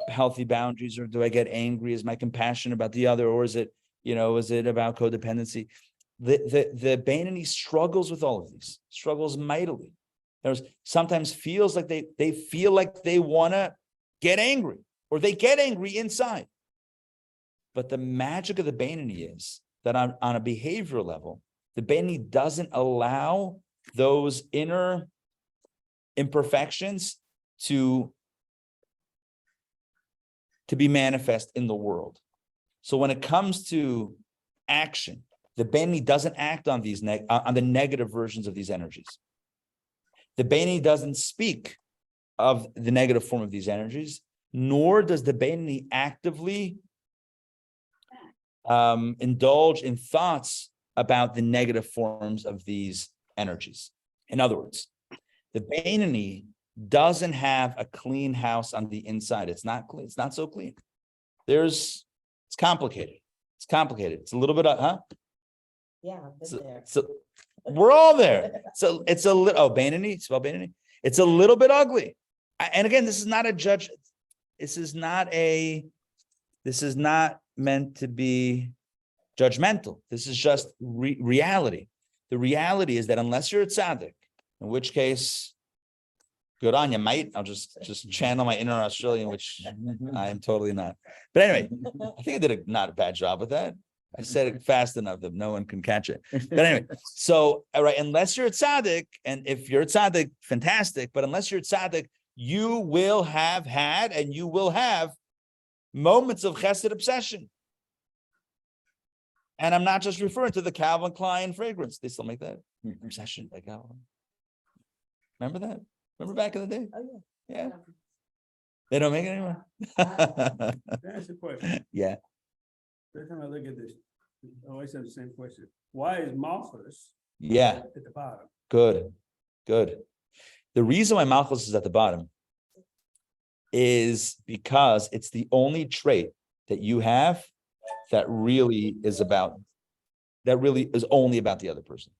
healthy boundaries, or do I get angry? Is my compassion about the other, or is it, is it about codependency? The Beinoni struggles with all of these, struggles mightily. There's sometimes feels like they feel like they want to get angry, or they get angry inside. But the magic of the Beinoni is that on a behavioral level, the Beinoni doesn't allow those inner imperfections to be manifest in the world. So when it comes to action, the Beinoni doesn't act on these on the negative versions of these energies. The Beinoni doesn't speak of the negative form of these energies, nor does the Beinoni actively indulge in thoughts about the negative forms of these energies. In other words, the Beinoni doesn't have a clean house on the inside. It's not clean. It's not so clean. It's complicated. It's complicated. It's a little bit, Yeah, I've been there. So we're all there. So it's a little, Beinoni, spell Beinoni. It's a little bit ugly. And again, this is not a judge. This is not meant to be judgmental. This is just reality. The reality is that unless you're a tzaddik, in which case, good on you, mate. I'll just channel my inner Australian, which I am totally not. But anyway, I think I did not a bad job with that. I said it fast enough that no one can catch it. But anyway, so, all right, unless you're a tzaddik, and if you're a tzaddik, fantastic. But unless you're a tzaddik, you will have had and you will have moments of chesed obsession. And I'm not just referring to the Calvin Klein fragrance. They still make that obsession by Calvin. Remember that? Remember back in the day? Oh, Yeah. They don't make it anymore. That's the question. Yeah. Every time I look at this, I always have the same question. Why is Malchus Yeah. at the bottom? Good. The reason why Malchus is at the bottom is because it's the only trait that you have that really is only about the other person.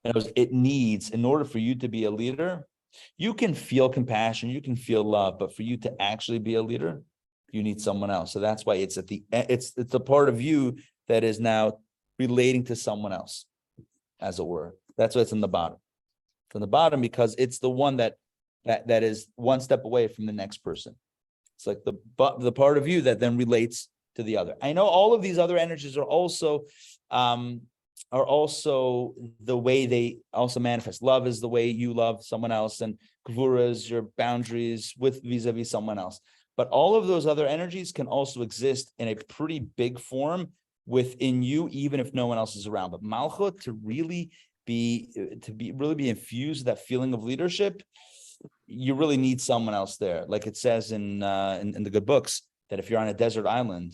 In other words, it needs, in order for you to be a leader, you can feel compassion, you can feel love, but for you to actually be a leader, you need someone else. So that's why it's it's a part of you that is now relating to someone else, as it were. That's why it's in the bottom. From the bottom, because it's the one that is one step away from the next person. It's like the part of you that then relates to the other. I know all of these other energies are also the way they also manifest. Love is the way you love someone else, and gvura is your boundaries with vis-a-vis someone else. But all of those other energies can also exist in a pretty big form within you, even if no one else is around. But Malchut, to really be infused with that feeling of leadership, you really need someone else there. Like it says in the good books, that if you're on a desert island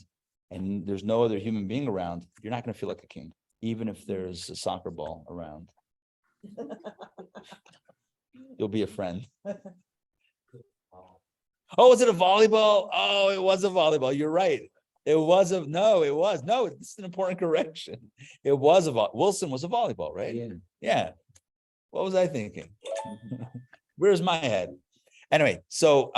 and there's no other human being around, you're not going to feel like a king, even if there's a soccer ball around. You'll be a friend. Oh, was it a volleyball? Oh, it was a volleyball. You're right. This is an important correction. It was Wilson was a volleyball, right? Yeah. What was I thinking? Where's my head? Anyway, so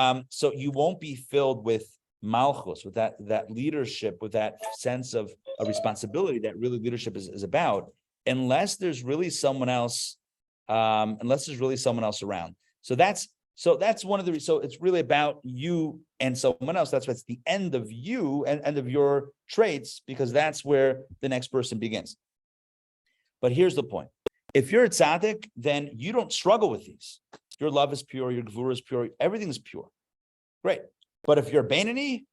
you won't be filled with malchus, with that leadership, with that sense of a responsibility that really leadership is about, unless there's really someone else, around. So that's one of the, so it's really about you and someone else. That's what's the end of you and end of your traits, because that's where the next person begins. But here's the point. If you're a tzaddik, then you don't struggle with these. Your love is pure, your gvura is pure, everything is pure. Great. But if you're a Beinoni,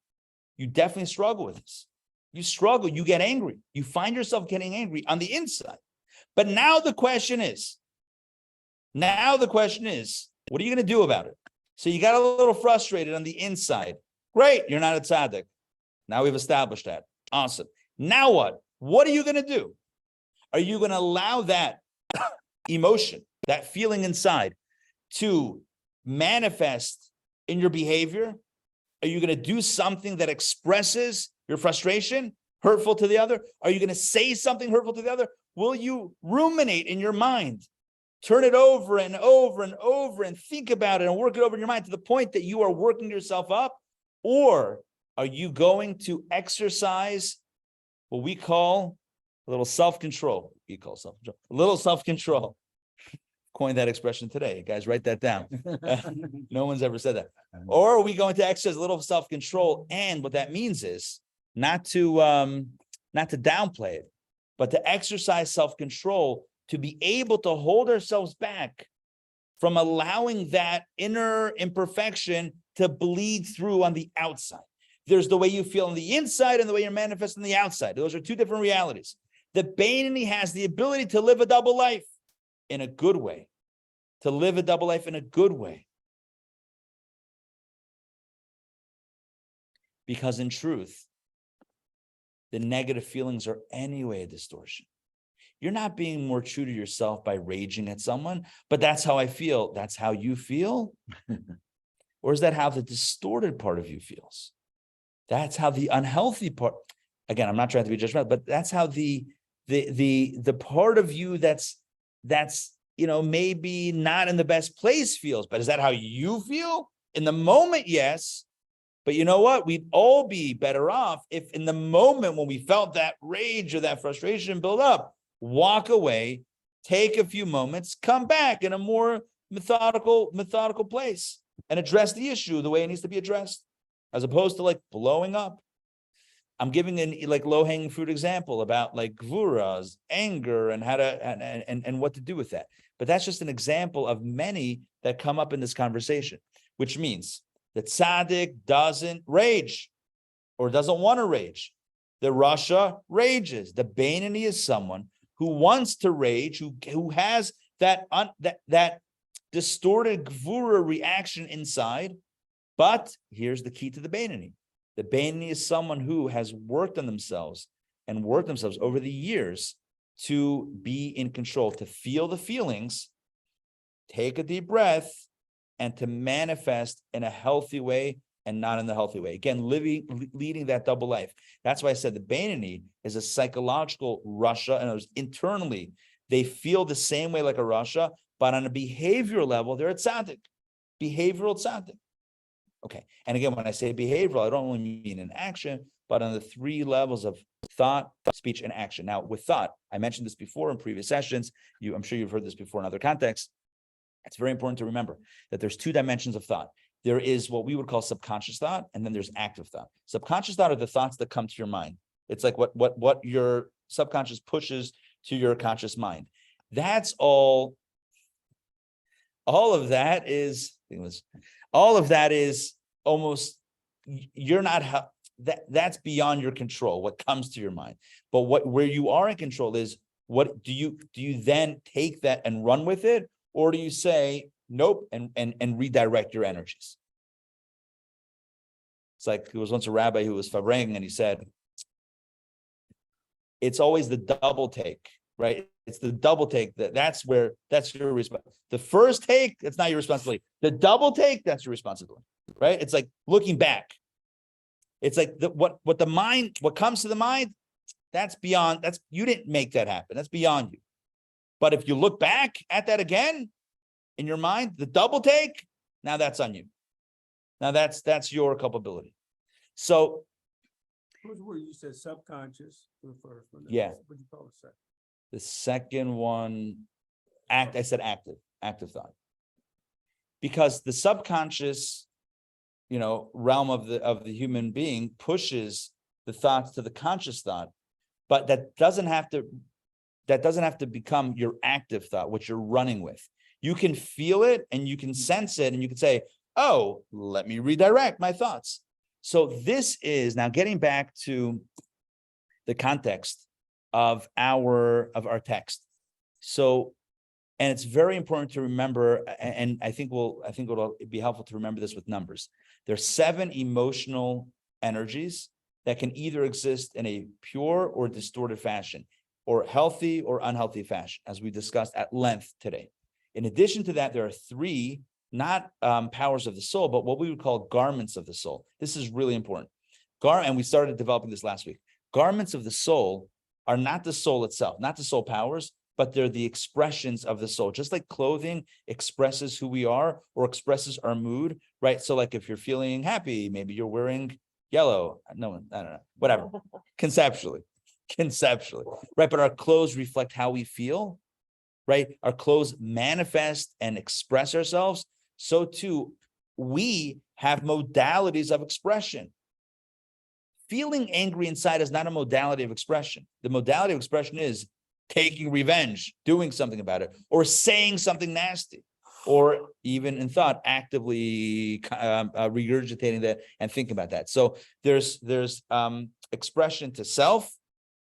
you definitely struggle with this. You struggle, you get angry. You find yourself getting angry on the inside. But now the question is, what are you going to do about it? So you got a little frustrated on the inside. Great, you're not a tzaddik. Now we've established that. Awesome. Now what? What are you going to do? Are you going to allow that emotion, that feeling inside, to manifest in your behavior? Are you going to do something that expresses your frustration, hurtful to the other? Are you going to say something hurtful to the other? Will you ruminate in your mind? Turn it over and over and over and think about it and work it over in your mind to the point that you are working yourself up? Or are you going to exercise what we call a little self-control? We call self-control. A little self-control. Coined that expression today. Guys, write that down. No one's ever said that. Or are we going to exercise a little self-control? And what that means is not to downplay it, but to exercise self-control, to be able to hold ourselves back from allowing that inner imperfection to bleed through on the outside. There's the way you feel on the inside and the way you're manifesting on the outside. Those are two different realities. The Beinoni has the ability to live a double life in a good way, to live a double life in a good way. Because in truth, the negative feelings are anyway a distortion. You're not being more true to yourself by raging at someone, but that's how I feel. That's how you feel? Or is that how the distorted part of you feels? That's how the unhealthy part, again, I'm not trying to be judgmental, but that's how the part of you that's maybe not in the best place feels. But is that how you feel? In the moment, yes. But you know what? We'd all be better off if in the moment when we felt that rage or that frustration build up, walk away, take a few moments, come back in a more methodical place and address the issue the way it needs to be addressed, as opposed to like blowing up. I'm giving an like low-hanging fruit example about like gvuras, anger, and how to and what to do with that. But that's just an example of many that come up in this conversation, which means that Tzaddik doesn't rage or doesn't want to rage. The Rasha rages. The Beinoni is someone who wants to rage, who has that distorted gvura reaction inside. But here's the key to the Beinoni. The Beinoni is someone who has worked on themselves over the years to be in control, to feel the feelings, take a deep breath, and to manifest in a healthy way and not in the healthy way. Again, leading that double life. That's why I said the Beinoni is a psychological Rasha, and internally they feel the same way like a Rasha, but on a behavioral level, they're a Tzaddik, behavioral Tzaddik. Okay, and again, when I say behavioral, I don't only mean in action, but on the three levels of thought, speech, and action. Now, with thought, I mentioned this before in previous sessions. I'm sure you've heard this before in other contexts. It's very important to remember that there's two dimensions of thought. There is what we would call subconscious thought, and then there's active thought. Subconscious thought are the thoughts that come to your mind. It's like what your subconscious pushes to your conscious mind. That's all of that is almost, you're not, that's beyond your control, what comes to your mind. But where you are in control is, what do you then take that and run with it? Or do you say, nope, and redirect your energies? It's like, there was once a rabbi who was fabrang, and he said, it's always the double take, right? It's the double take that's your responsibility. The first take, it's not your responsibility. The double take, that's your responsibility, right? It's like looking back. It's like what comes to the mind, you didn't make that happen. That's beyond you. But if you look back at that again in your mind, the double take, now that's on you. Now that's your culpability. So What's the word you said? Subconscious for the first one. Yeah. What do you call it? Second? the second one, I said active thought. Because the subconscious, realm of the human being pushes the thoughts to the conscious thought, but that doesn't have to become your active thought, what you're running with. You can feel it and you can sense it and you can say, oh, let me redirect my thoughts. So this is now getting back to the context of our text. So, and it's very important to remember, and I think it'll be helpful to remember this with numbers. There's 7 emotional energies that can either exist in a pure or distorted fashion, or healthy or unhealthy fashion, as we discussed at length today. In addition to that, there are 3 not powers of the soul, but what we would call garments of the soul. This is really important. And we started developing this last week. Garments of the soul are not the soul itself, not the soul powers, but they're the expressions of the soul. Just like clothing expresses who we are or expresses our mood, right? So like if you're feeling happy, maybe you're wearing yellow. No, I don't know, whatever. Conceptually, right? But our clothes reflect how we feel, right? Our clothes manifest and express ourselves. So too, we have modalities of expression. Feeling angry inside is not a modality of expression. The modality of expression is taking revenge, doing something about it, or saying something nasty, or even in thought, actively regurgitating that and thinking about that. So there's expression to self,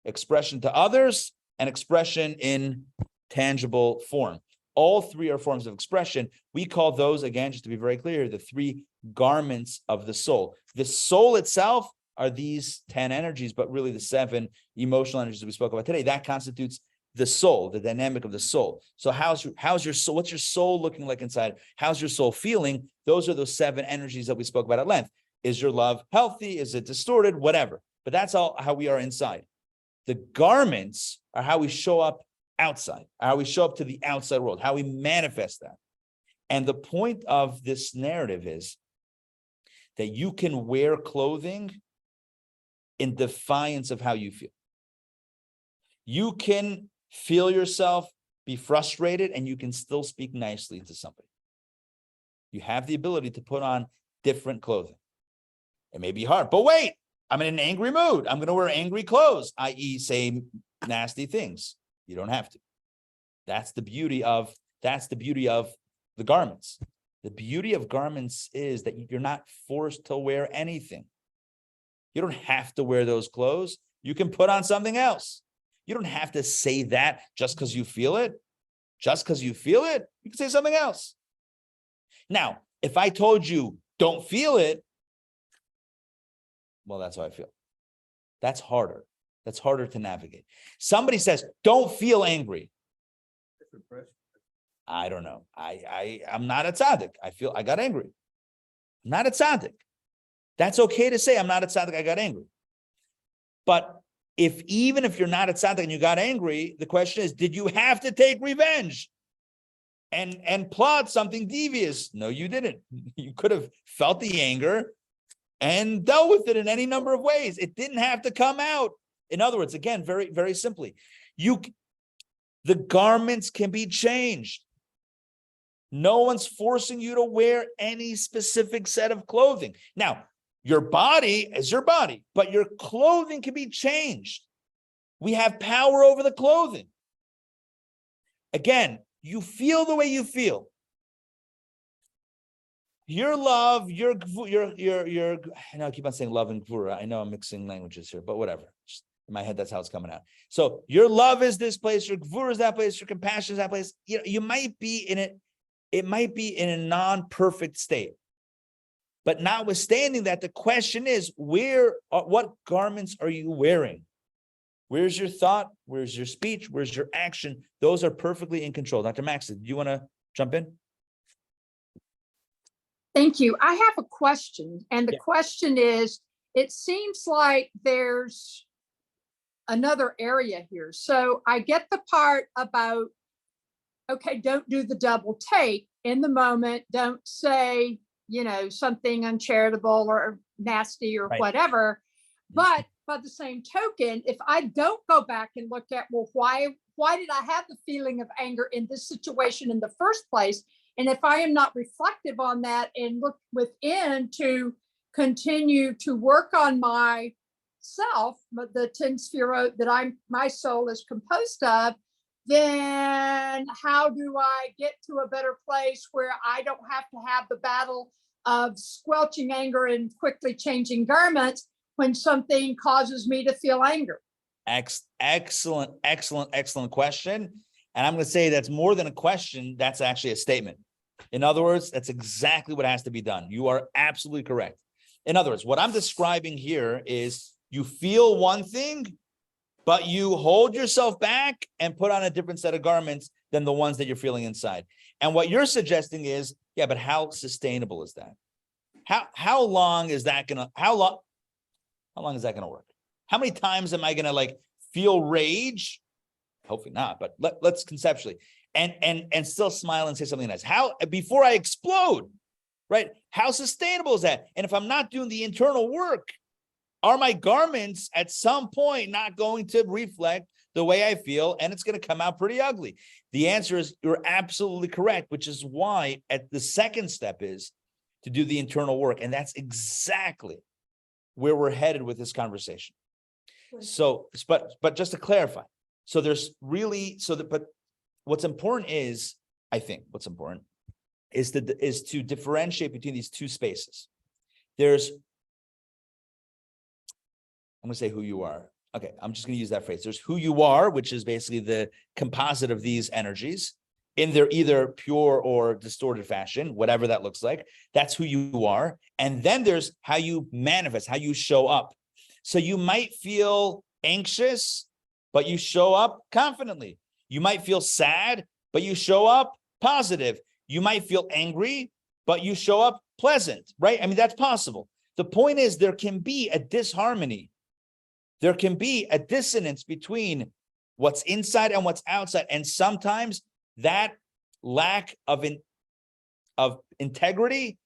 expression to others, and expression in tangible form. All three are forms of expression. We call those, again, just to be very clear, the three garments of the soul. The soul itself are these 10 energies, but really the 7 emotional energies that we spoke about today. That constitutes the soul, the dynamic of the soul. So how's your soul? What's your soul looking like inside? How's your soul feeling? Those are those 7 energies that we spoke about at length. Is your love healthy? Is it distorted? Whatever. But that's all how we are inside. The garments are how we show up outside, how we show up to the outside world, how we manifest that. And the point of this narrative is that you can wear clothing in defiance of how you feel. You can feel yourself, be frustrated, and you can still speak nicely to somebody. You have the ability to put on different clothing. It may be hard, but wait, I'm in an angry mood. I'm going to wear angry clothes, i.e. say nasty things. You don't have to. That's the beauty of the garments. The beauty of garments is that you're not forced to wear anything. You don't have to wear those clothes. You can put on something else. You don't have to say that just because you feel it. Just because you feel it, you can say something else. Now, if I told you don't feel it, well, that's how I feel. That's harder. That's harder to navigate. Somebody says, don't feel angry. I don't know. I'm not a tzaddik. I got angry. I'm not a tzaddik. That's okay to say I'm not a tzaddik, I got angry. But even if you're not a tzaddik and you got angry, the question is, did you have to take revenge and plot something devious? No, you didn't. You could have felt the anger and dealt with it in any number of ways. It didn't have to come out. In other words, again, very, very simply, the garments can be changed. No one's forcing you to wear any specific set of clothing. Now, your body is your body, but your clothing can be changed. We have power over the clothing. Again, you feel the way you feel. Your love, I know I keep on saying love and gvura. I know I'm mixing languages here, but whatever. Just in my head, that's how it's coming out. So your love is this place, your gvura is that place, your compassion is that place. You might be in it. It might be in a non-perfect state. But notwithstanding that, the question is, what garments are you wearing? Where's your thought? Where's your speech? Where's your action? Those are perfectly in control. Dr. Max, do you want to jump in? Thank you. I have a question. And the question is, it seems like there's another area here. So I get the part about, okay, don't do the double take in the moment. Don't say, something uncharitable or nasty or whatever. But by the same token, if I don't go back and look at, well, why did I have the feeling of anger in this situation in the first place? And if I am not reflective on that and look within to continue to work on myself, the 10 spherot that my soul is composed of, then how do I get to a better place where I don't have to have the battle of squelching anger and quickly changing garments when something causes me to feel anger? Excellent question. And I'm going to say that's more than a question. That's actually a statement. In other words, that's exactly what has to be done. You are absolutely correct. In other words, what I'm describing here is you feel one thing, but you hold yourself back and put on a different set of garments than the ones that you're feeling inside. And what you're suggesting is, yeah, but how sustainable is that? How long is that how long is that gonna work? How many times am I gonna like feel rage? Hopefully not, but let's conceptually and still smile and say something nice. How before I explode, right? How sustainable is that? And if I'm not doing the internal work, are my garments at some point not going to reflect the way I feel, and it's going to come out pretty ugly? The answer is you're absolutely correct, which is why at the second step is to do the internal work. And that's exactly where we're headed with this conversation. So, but just to clarify, so there's really, but what's important is, I think what's important is to differentiate between these two spaces. There's, I'm going to say who you are. Okay, I'm just going to use that phrase. There's who you are, which is basically the composite of these energies in their either pure or distorted fashion, whatever that looks like. That's who you are. And then there's how you manifest, how you show up. So you might feel anxious, but you show up confidently. You might feel sad, but you show up positive. You might feel angry, but you show up pleasant, right? I mean, that's possible. The point is there can be a disharmony. There can be a dissonance between what's inside and what's outside. And sometimes that lack of integrity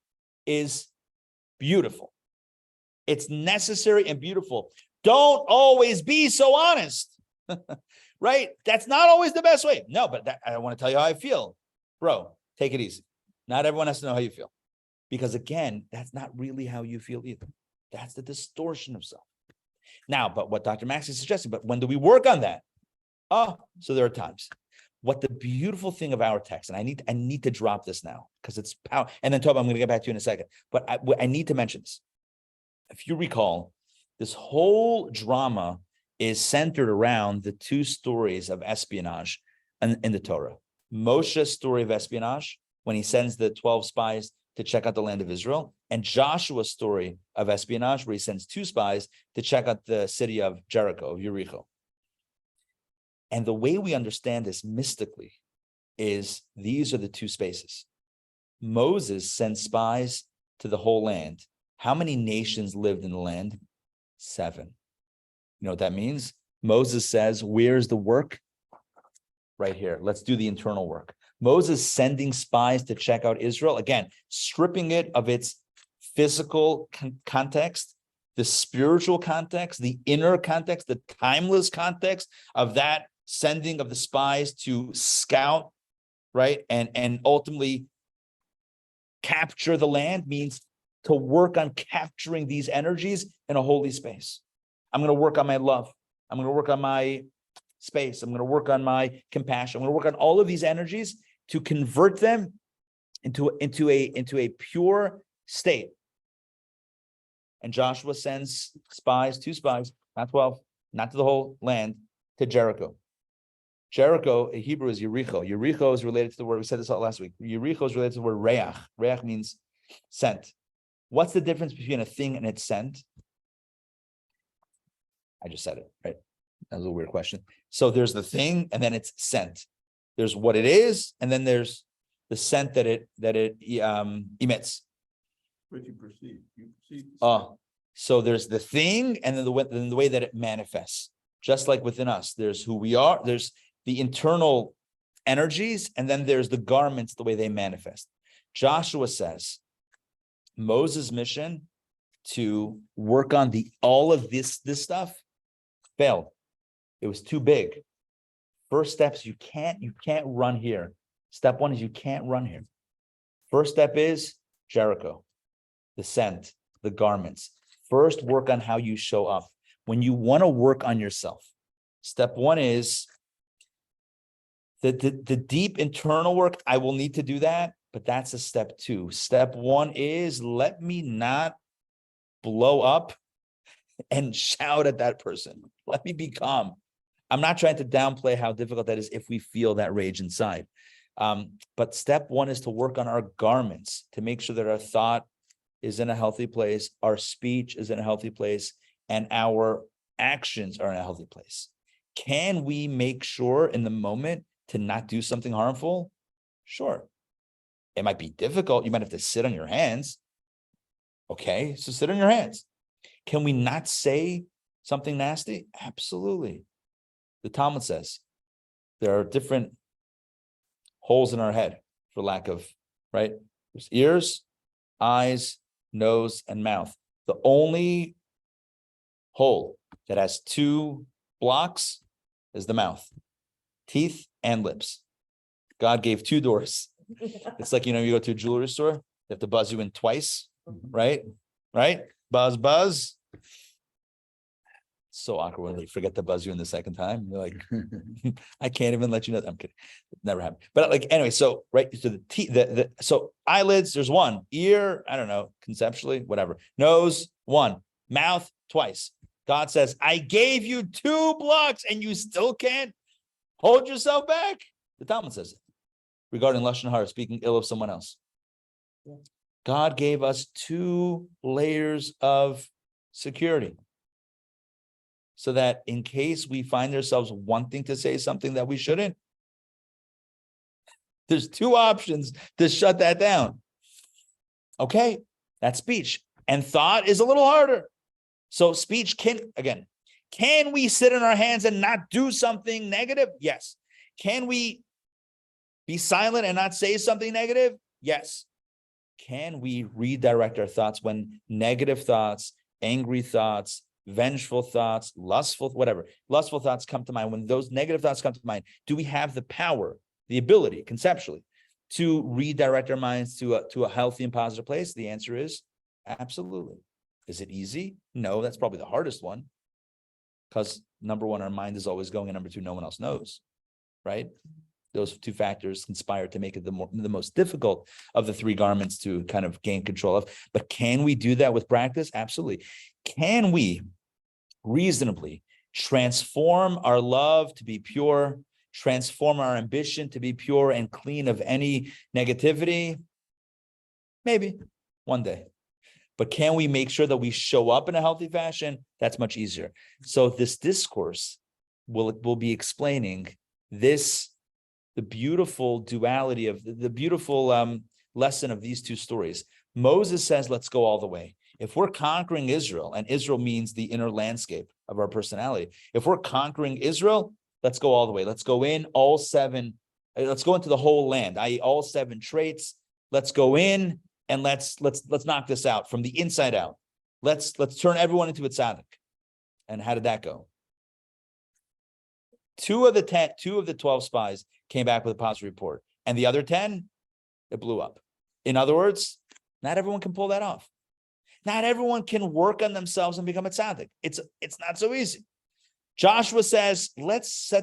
is beautiful. It's necessary and beautiful. Don't always be so honest, right? That's not always the best way. No, but I want to tell you how I feel. Bro, take it easy. Not everyone has to know how you feel. Because again, that's not really how you feel either. That's the distortion of self. Now, but what Dr. Max is suggesting, but when do we work on that? Oh, so there are times. What the beautiful thing of our text, and I need to drop this now because it's power. And then Toba, I'm going to get back to you in a second. But I need to mention this. If you recall, this whole drama is centered around the two stories of espionage in the Torah. Moshe's story of espionage, when he sends the 12 spies to check out the land of Israel, and Joshua's story of espionage, where he sends 2 spies to check out the city of Jericho, of Jericho. And the way we understand this mystically is these are the 2 spaces. Moses sent spies to the whole land. How many nations lived in the land? 7. You know what that means? Moses says, where's the work? Right here. Let's do the internal work. Moses sending spies to check out Israel, again, stripping it of its physical context, the spiritual context, the inner context, the timeless context of that sending of the spies to scout, right? And ultimately capture the land means to work on capturing these energies in a holy space. I'm going to work on my love. I'm going to work on my space. I'm going to work on my compassion. I'm going to work on all of these energies to convert them into a pure state. And Joshua sends spies, 2 spies, not 12, not to the whole land, to Jericho. Jericho in Hebrew is Yericho. Yericho is related to the word, we said this all last week. Yericho is related to the word reach. Reach means scent. What's the difference between a thing and its scent? I just said it, right? That was a weird question. So there's the thing, and then it's scent. There's what it is, and then there's the scent that it emits. What you perceive. You perceive. So there's the thing, and then the way that it manifests. Just like within us, there's who we are. There's the internal energies, and then there's the garments, the way they manifest. Joshua says Moses' mission to work on all of this stuff failed. It was too big. First steps, you can't run here. Step 1 is you can't run here. First step is Jericho, the scent, the garments. First, work on how you show up. When you want to work on yourself, step 1 is the deep internal work. I will need to do that, but that's a step 2. Step 1 is let me not blow up and shout at that person. Let me be calm. I'm not trying to downplay how difficult that is if we feel that rage inside. But step 1 is to work on our garments, to make sure that our thought is in a healthy place, our speech is in a healthy place, and our actions are in a healthy place. Can we make sure in the moment to not do something harmful? Sure. It might be difficult. You might have to sit on your hands. Okay, so sit on your hands. Can we not say something nasty? Absolutely. The Talmud says there are different holes in our head, for lack of, right? There's ears, eyes, nose, and mouth. The only hole that has 2 blocks is the mouth, teeth and lips. God gave 2 doors. It's like, you go to a jewelry store, they have to buzz you in twice, right? Right? Buzz, buzz. So awkward when they forget to buzz you in the second time. You're like, I can't even let you know. I'm kidding. Never happened. But like, anyway, so right. So the teeth, so eyelids, there's 1. Ear, I don't know, conceptually, whatever. Nose, 1. Mouth, twice. God says, I gave you 2 blocks and you still can't hold yourself back. The Talmud says it regarding lashon hara, speaking ill of someone else. Yeah. God gave us 2 layers of security, so that in case we find ourselves wanting to say something that we shouldn't, there's 2 options to shut that down. Okay, that's speech. And thought is a little harder. So speech can we sit in our hands and not do something negative? Yes. Can we be silent and not say something negative? Yes. Can we redirect our thoughts when negative thoughts, angry thoughts, vengeful thoughts, lustful thoughts come to mind? When those negative thoughts come to mind, do we have the power, the ability, conceptually, to redirect our minds to a healthy and positive place? The answer is absolutely. Is it easy? No, that's probably the hardest one. Because number 1, our mind is always going, and number 2, no one else knows, right? Those 2 factors conspire to make it the most difficult of the 3 garments to kind of gain control of. But can we do that with practice? Absolutely. Can we reasonably transform our love to be pure, transform our ambition to be pure and clean of any negativity? Maybe one day. But can we make sure that we show up in a healthy fashion? That's much easier. So this discourse will be explaining the beautiful duality of the beautiful lesson of these 2 stories. Moses says, let's go all the way. If we're conquering Israel, and Israel means the inner landscape of our personality. If we're conquering Israel, let's go all the way. Let's go in all 7. Let's go into the whole land, i.e. all 7 traits. Let's go in and let's knock this out from the inside out. Let's turn everyone into a tzaddik. And how did that go? 2 of the 12 spies came back with a positive report, and the other 10, it blew up. In other words, not everyone can pull that off. Not everyone can work on themselves and become a tzaddik. It's not so easy. Joshua says, let's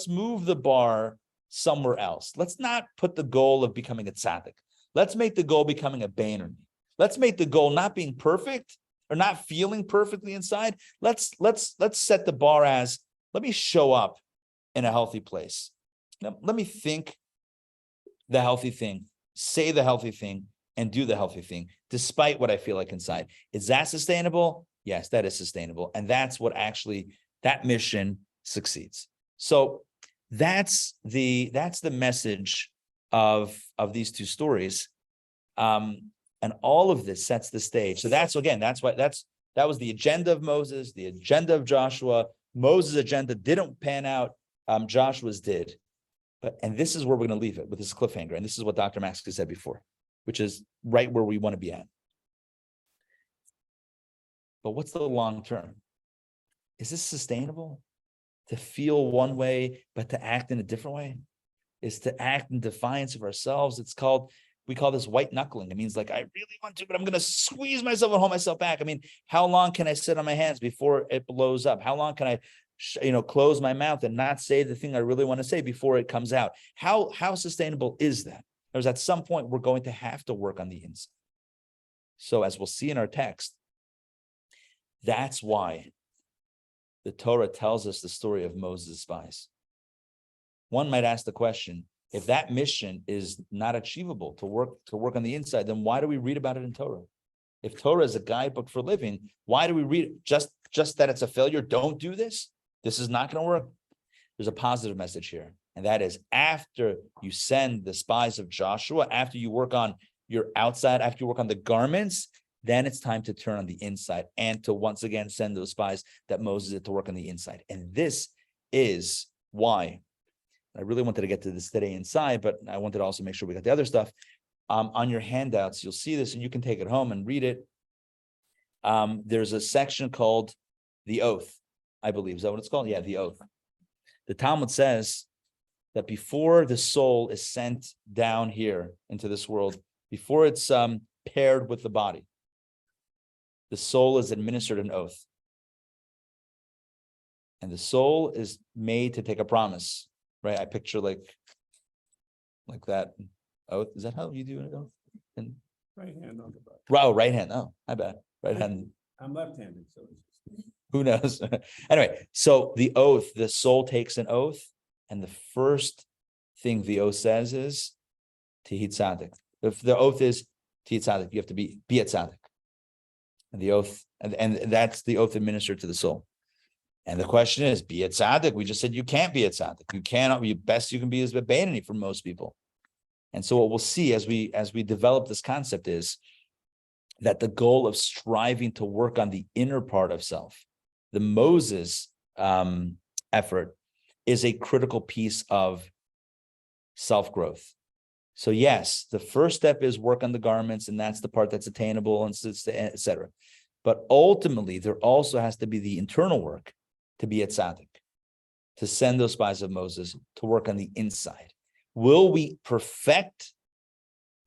move the bar somewhere else. Let's not put the goal of becoming a tzaddik. Let's make the goal becoming a Beinoni. Let's make the goal not being perfect or not feeling perfectly inside. Let's set the bar as, let me show up in a healthy place. Now, let me think the healthy thing, say the healthy thing, and do the healthy thing, despite what I feel like inside. Is that sustainable? Yes, that is sustainable. And that's what actually, that mission succeeds. So that's the message of these 2 stories. And all of this sets the stage. So that was the agenda of Moses, the agenda of Joshua. Moses' agenda didn't pan out. Joshua's did. And this is where we're going to leave it, with this cliffhanger. And this is what Dr. Maxey said before, which is right where we want to be at. But what's the long term? Is this sustainable? To feel one way, but to act in a different way? Is to act in defiance of ourselves. We call this white knuckling. It means like, I really want to, but I'm going to squeeze myself and hold myself back. I mean, how long can I sit on my hands before it blows up? How long can I close my mouth and not say the thing I really want to say before it comes out? How sustainable is that? There's at some point we're going to have to work on the inside. So as we'll see in our text, that's why the Torah tells us the story of Moses' spies. One might ask the question, if that mission is not achievable to work on the inside, then why do we read about it in Torah? If Torah is a guidebook for living, why do we read it? Just that it's a failure? Don't do this. This is not going to work. there's a positive message here. And that is after you send the spies of Joshua, after you work on your outside, after you work on the garments, then it's time to turn on the inside and to once again send those spies that Moses did to work on the inside. And this is why I really wanted to get to this today inside, but I wanted to also make sure we got the other stuff. On your handouts, you'll see this and you can take it home and read it. There's a section called the oath, I believe. Is that what it's called? Yeah, the oath. The Talmud says that before the soul is sent down here into this world, before it's paired with the body, the soul is administered an oath. And the soul is made to take a promise, right? I picture like that oath. Is that how you do an oath? And Right hand on the butt. oh, right hand. Oh, I bet. Right hand. I'm left-handed, so it's Who knows? Anyway, so the oath, the soul takes an oath, and the first thing the oath says is Tihi Tzaddik. If the oath is Tihi Tzaddik, you have to be a Tzaddik. And the oath, and that's the oath administered to the soul. And the question is, be a tzaddik. We just said you can't be a tzaddik. You cannot be. Best you can be is Beinoni for most people. And so what we'll see as we develop this concept is that the goal of striving to work on the inner part of self, the Moses effort, is a critical piece of self-growth. So yes, the first step is work on the garments, and that's the part that's attainable, and et cetera. But ultimately, there also has to be the internal work to be a tzaddik, to send those spies of Moses to work on the inside. Will we perfect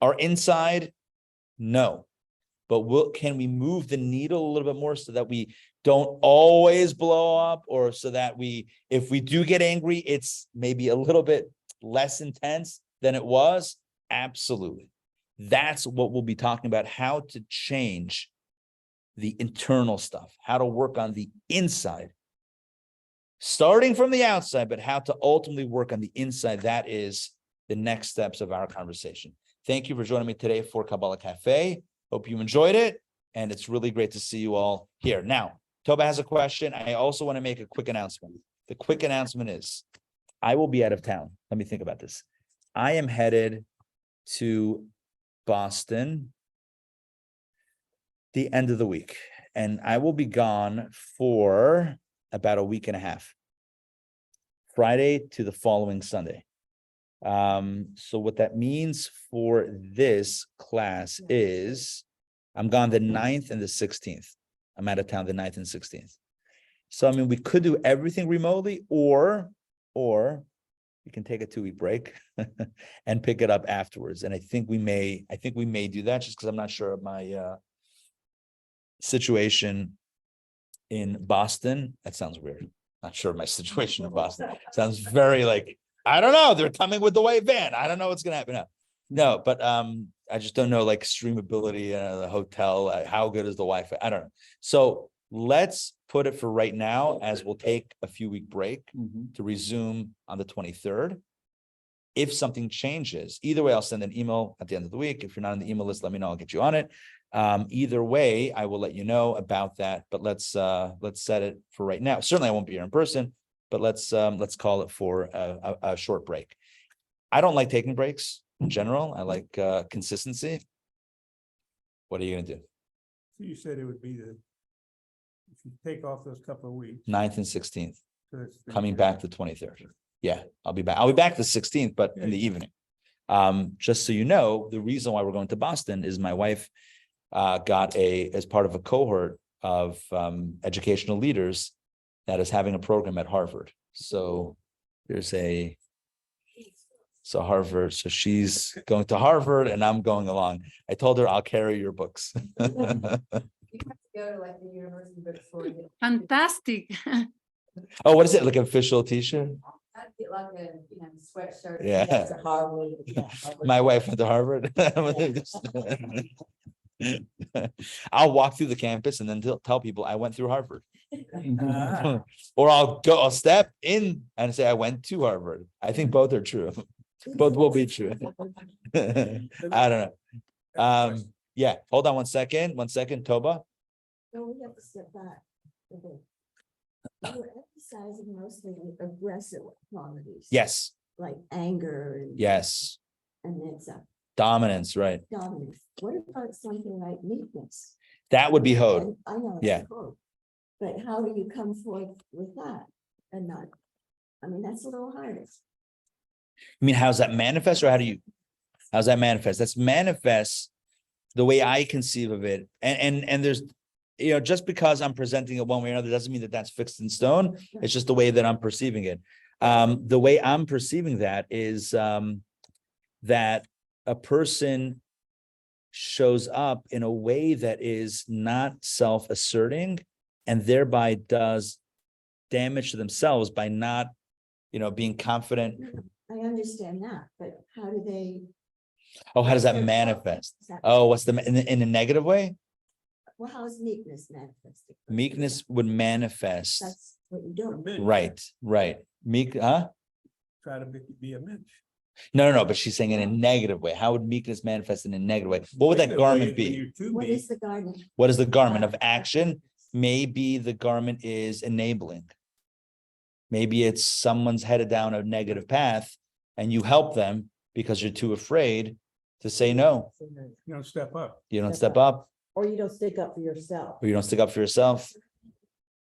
our inside? No. But can we move the needle a little bit more so that we don't always blow up, or so that if we do get angry, it's maybe a little bit less intense than it was? Absolutely. That's what we'll be talking about, how to change the internal stuff, how to work on the inside, starting from the outside, but how to ultimately work on the inside. That is the next steps of our conversation. Thank you for joining me today for Kabbalah Cafe. Hope you enjoyed it, and it's really great to see you all here. Now, Toba has a question. I also want to make a quick announcement. The quick announcement is, I will be out of town. Let me think about this. I am headed to Boston the end of the week, and I will be gone for about a week and a half, Friday to the following Sunday. So what that means for this class is I'm gone the 9th and the 16th. I'm out of town the 9th and 16th. So, I mean, we could do everything remotely, or we can take a 2-week break and pick it up afterwards. And I think we may do that, just because I'm not sure of my situation in Boston. That sounds weird. Not sure of my situation in Boston. Sounds very like, I don't know. They're coming with the white van. I don't know what's gonna happen. No, but I just don't know, like, streamability, the hotel, how good is the Wi-Fi? I don't know. So let's put it for right now, as we'll take a few-week break to resume on the 23rd. If something changes, either way, I'll send an email at the end of the week. If you're not on the email list, let me know. I'll get you on it. Either way, I will let you know about that. But let's set it for right now. Certainly, I won't be here in person, but let's call it for a short break. I don't like taking breaks in general. I like consistency. What are you gonna do? So you said it would be if you take off those couple of weeks. 9th and 16th, so that's coming back the 23rd. Yeah, I'll be back. I'll be back the 16th, but in the evening. Just so you know, the reason why we're going to Boston is my wife got as part of a cohort of educational leaders that is having a program at Harvard. So Harvard. So she's going to Harvard and I'm going along. I told her I'll carry your books. You have to go to like the university bookstore. Fantastic. Oh, what is it? Like an official t-shirt? I'd get like a sweatshirt. Yeah. That's a Harvard. Yeah, Harvard. My wife went to Harvard. I'll walk through the campus and then tell people I went through Harvard. Or I'll step in and say I went to Harvard. I think both are true. Both will be true. I don't know. Yeah, hold on one second. Toba. No, we have to step back. Okay. You were at the emphasizing mostly aggressive qualities. Yes, Like anger and. yes. And it's a Dominance, right. dominance. What about something like meekness? That would be Hod. And I know. Yeah. That's code. But how do you come forth with that and not, I mean, that's a little harder. I mean, how's that manifest or how's that manifest? That's manifest the way I conceive of it. And there's, just because I'm presenting it one way or another, doesn't mean that that's fixed in stone. It's just the way that I'm perceiving it. The way I'm perceiving that is that a person shows up in a way that is not self-asserting and thereby does damage to themselves by not, being confident. I understand that, but how do they? Oh, how does that what's their manifest? thought? Oh, what's in a negative way? Well, how is meekness manifested? Meekness would manifest. That's what you do. Right. Meek, huh? Try to be a Mitch. No. But she's saying in a negative way. How would meekness manifest in a negative way? What would that garment be? What is the garment? What is the garment of action? Maybe the garment is enabling. Maybe it's someone's headed down a negative path and you help them because you're too afraid to say no. You don't step up. You don't step up Or you don't stick up for yourself. or you don't stick up for yourself.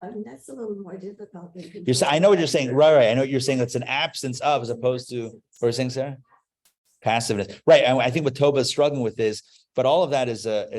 I mean, that's a little more difficult. than I know what you're saying. Right. I know what you're saying. It's an absence of as opposed to, what are you saying, Sarah? Passiveness. Right. I think what Toba is struggling with is, but all of that is an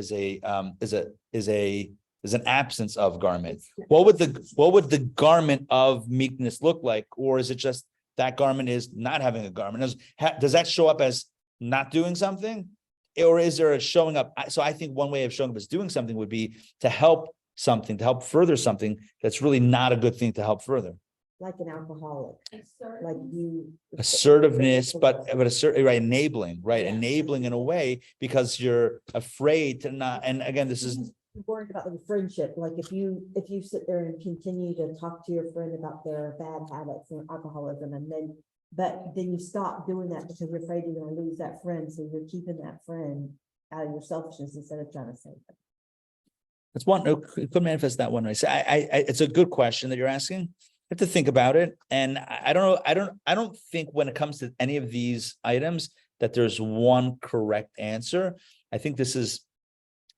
absence of garment. What would the garment of meekness look like? Or is it just that garment is not having a garment? Does that show up as not doing something? Or is there a showing up? So I think one way of showing up as doing something would be to help something, to help further something that's really not a good thing to help further. Like an alcoholic, like you. Assertiveness, but right, enabling in a way because you're afraid to not. And again, this is Worried about the friendship, like if you sit there and continue to talk to your friend about their bad habits and alcoholism, but then you stop doing that because you're afraid you're gonna lose that friend, so you're keeping that friend out of your selfishness instead of trying to save them. that's one. It could manifest that one way. So it's a good question that you're asking. You have to think about it. And I don't know. I don't think when it comes to any of these items that there's one correct answer. I think this is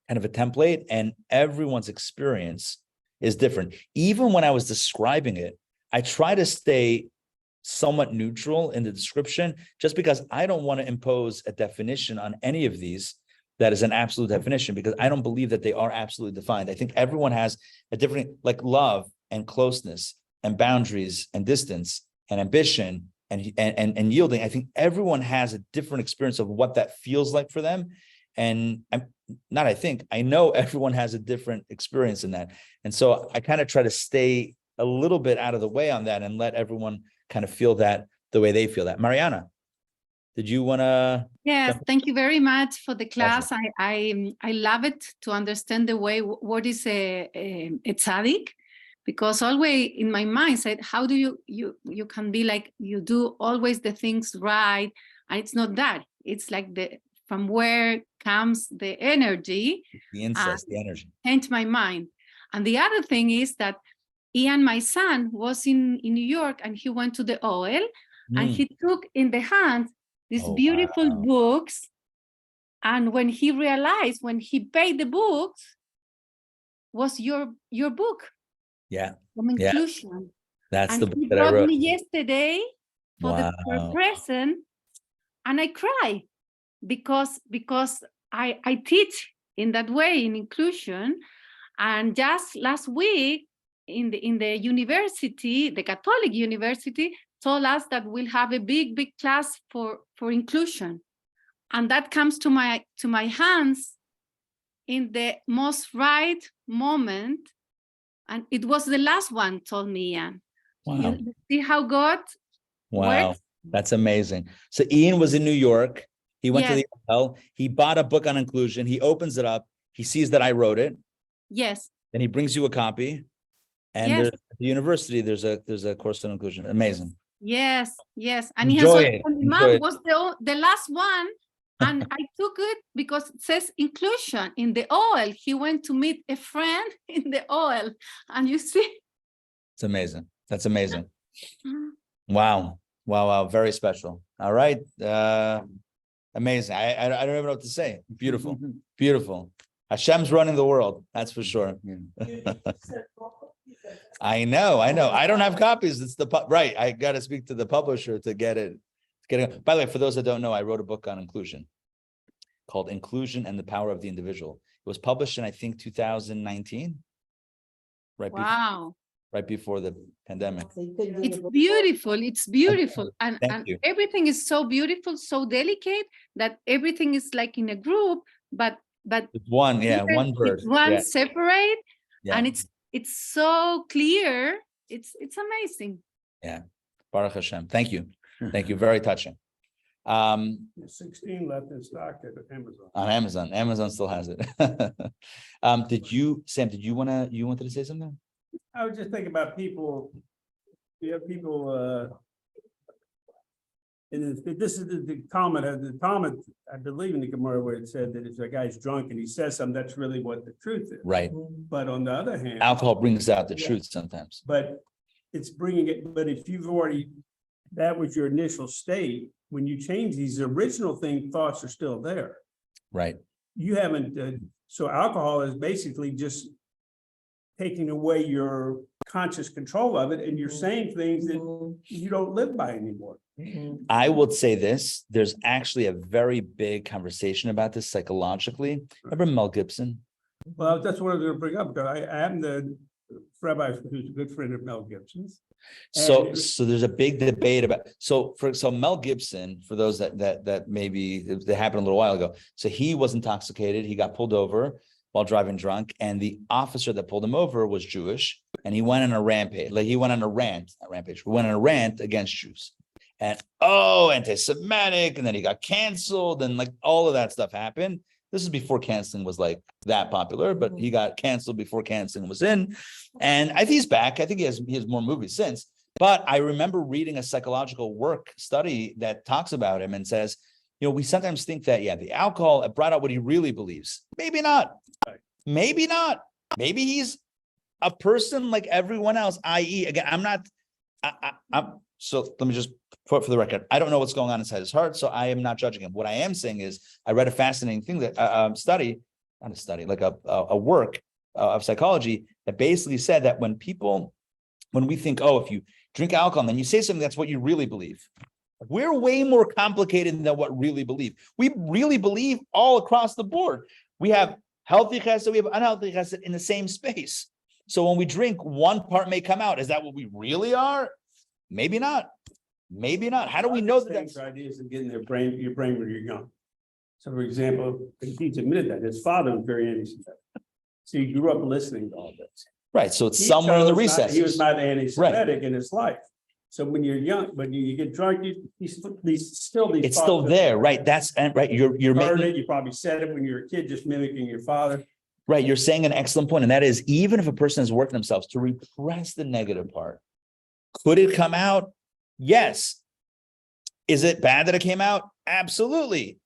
kind of a template and everyone's experience is different. Even when I was describing it, I try to stay somewhat neutral in the description just because I don't want to impose a definition on any of these that is an absolute definition because I don't believe that they are absolutely defined. I think everyone has a different, like love and closeness and boundaries and distance and ambition and yielding. I think everyone has a different experience of what that feels like for them. And I know everyone has a different experience in that. And so I kind of try to stay a little bit out of the way on that and let everyone kind of feel that the way they feel that. Mariana, did you want to? Yes, thank you very much for the class. I love it to understand the way, what is a tzaddik, because always in my mind said, how do you can be like, you do always the things right. And it's not that, it's like from where comes the energy. The incest, the energy. Change my mind. And the other thing is that Ian, my son, was in New York and he went to the OL and he took in the hand these beautiful books. And when he realized, when he paid the books, was your book. Yeah. From inclusion. That's and the book he that I brought wrote. me yesterday for the present, and I cry because I teach in that way in inclusion. And just last week in the university, the Catholic university told us that we'll have a big class for inclusion. And that comes to my hands in the most right moment. And it was the last one, told me Ian. Wow. You see how God works? That's amazing. So Ian was in New York. He went to the hotel. He bought a book on inclusion. He opens it up. He sees that I wrote it. Yes. Then he brings you a copy. And there's, at the university, there's a course on inclusion. Amazing. Yes. And Enjoy he has mom was the last one. And I took it because it says inclusion in the OL. He went to meet a friend in the OL. And you see. It's amazing. That's amazing. Mm. Wow. Wow. Very special. All right. Amazing. I don't even know what to say. Beautiful. Beautiful. Hashem's running the world. That's for sure. I know. I don't have copies. It's right. I got to speak to the publisher to get it. By the way, for those that don't know, I wrote a book on inclusion called Inclusion and the Power of the Individual. It was published in, I think, 2019. Wow. Right before the pandemic. So you couldn't do It's the book- beautiful. It's beautiful. And Thank you. everything is so beautiful, so delicate that everything is like in a group, but It's one, yeah, different- one bird. it's one Yeah, separate, yeah. and it's so clear. It's amazing. Baruch Hashem. Thank you. Thank you. Very touching. 16 left in stock at Amazon. On Amazon. Amazon still has it. Sam, you wanted to say something? I was just thinking about people, you have people, and this is the Talmud, I believe in the Gemara where it said that if a guy's drunk and he says something, that's really what the truth is. Right. But on the other hand. Alcohol brings out the Yeah. truth sometimes. But it's bringing it, but if you've already, that was your initial state, when you change these original thoughts are still there. Right. You haven't, so alcohol is basically just taking away your conscious control of it, and you're saying things that you don't live by anymore. I would say this, there's actually a very big conversation about this psychologically. Remember Mel Gibson? Well, that's what I was gonna bring up, because I am the Rabbi who's a good friend of Mel Gibson's. So And- there's a big debate about, so Mel Gibson, for those that maybe that happened a little while ago. So he was intoxicated. He got pulled over while driving drunk, and the officer that pulled him over was Jewish, and he went on a rampage. Like he went on a rant, not rampage. He went on a rant against Jews, and anti-Semitic, and then he got canceled, and like all of that stuff happened. This is before canceling was like that popular, but he got canceled before canceling was in. And I think he's back. I think he has more movies since. But I remember reading a psychological work study that talks about him and says, we sometimes think that, the alcohol brought out what he really believes. Maybe not. Maybe not. Maybe he's a person like everyone else, i.e., again, so let me just put for the record, I don't know what's going on inside his heart, so I am not judging him. What I am saying is I read a fascinating thing that a work of psychology that basically said that when we think, if you drink alcohol and then you say something, that's what you really believe. We're way more complicated than what really believe. We really believe all across the board. We have healthy chesed, we have unhealthy chesed in the same space. So when we drink, one part may come out. Is that what we really are? Maybe not. Maybe not. How do we know that that's ideas of getting your brain when you're young? So for example, he's admitted that his father was very anti-Semitic. So he grew up listening to all this. right? So it's somewhere in the recesses. He was not anti-Semitic in his life. So when you're young, when you get drunk, it's still there, right? Right. You're heard making it. You probably said it when you were a kid, just mimicking your father. right. You're saying an excellent point, and that is even if a person has worked themselves to repress the negative part, could it come out? Yes. Is it bad that it came out? Absolutely.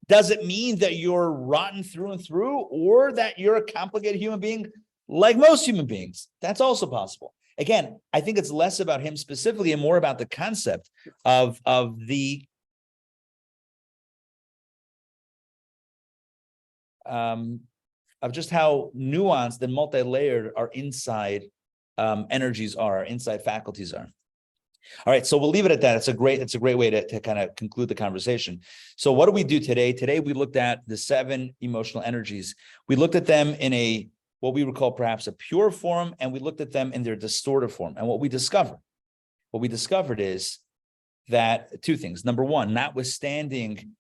Does it mean that you're rotten through and through, or that you're a complicated human being like most human beings? That's also possible. Again, I think it's less about him specifically and more about the concept of just how nuanced and multi-layered our inside energies are, our inside faculties are. All right, so we'll leave it at that. It's a great way to kind of conclude the conversation. So what do we do today? Today we looked at the 7 emotional energies. We looked at them in what we would call perhaps a pure form, and we looked at them in their distorted form. And what we discovered is that 2 things. Number 1, notwithstanding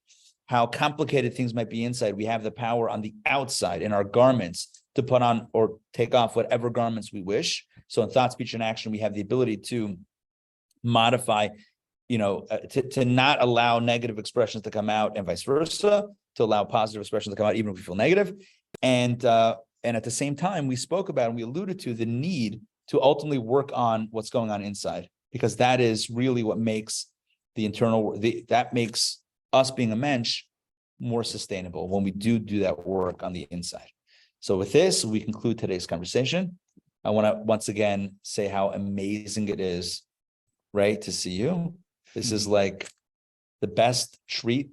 how complicated things might be inside, we have the power on the outside in our garments to put on or take off whatever garments we wish. So in thought, speech, and action, we have the ability to modify, to not allow negative expressions to come out and vice versa, to allow positive expressions to come out even if we feel negative. And at the same time, we spoke about and we alluded to the need to ultimately work on what's going on inside, because that is really what makes that makes us being a mensch more sustainable when we do that work on the inside. So with this, we conclude today's conversation. I want to once again say how amazing it is, Ray, to see you. This is like the best treat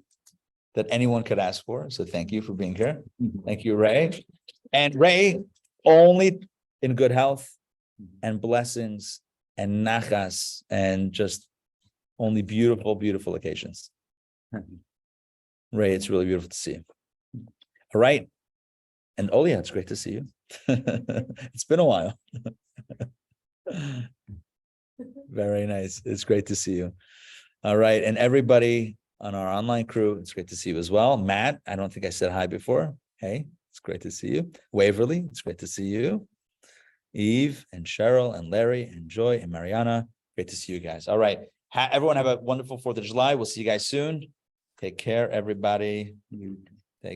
that anyone could ask for. So thank you for being here. Thank you, Ray. And Ray, only in good health and blessings and nachas and just only beautiful, beautiful occasions. Ray, it's really beautiful to see you. All right. And Olia, it's great to see you. It's been a while. Very nice. It's great to see you. All right. And everybody on our online crew, it's great to see you as well. Matt, I don't think I said hi before. Hey, it's great to see you. Waverly, it's great to see you. Eve and Cheryl and Larry and Joy and Mariana, great to see you guys. All right. Everyone have a wonderful 4th of July. We'll see you guys soon. Take care, everybody.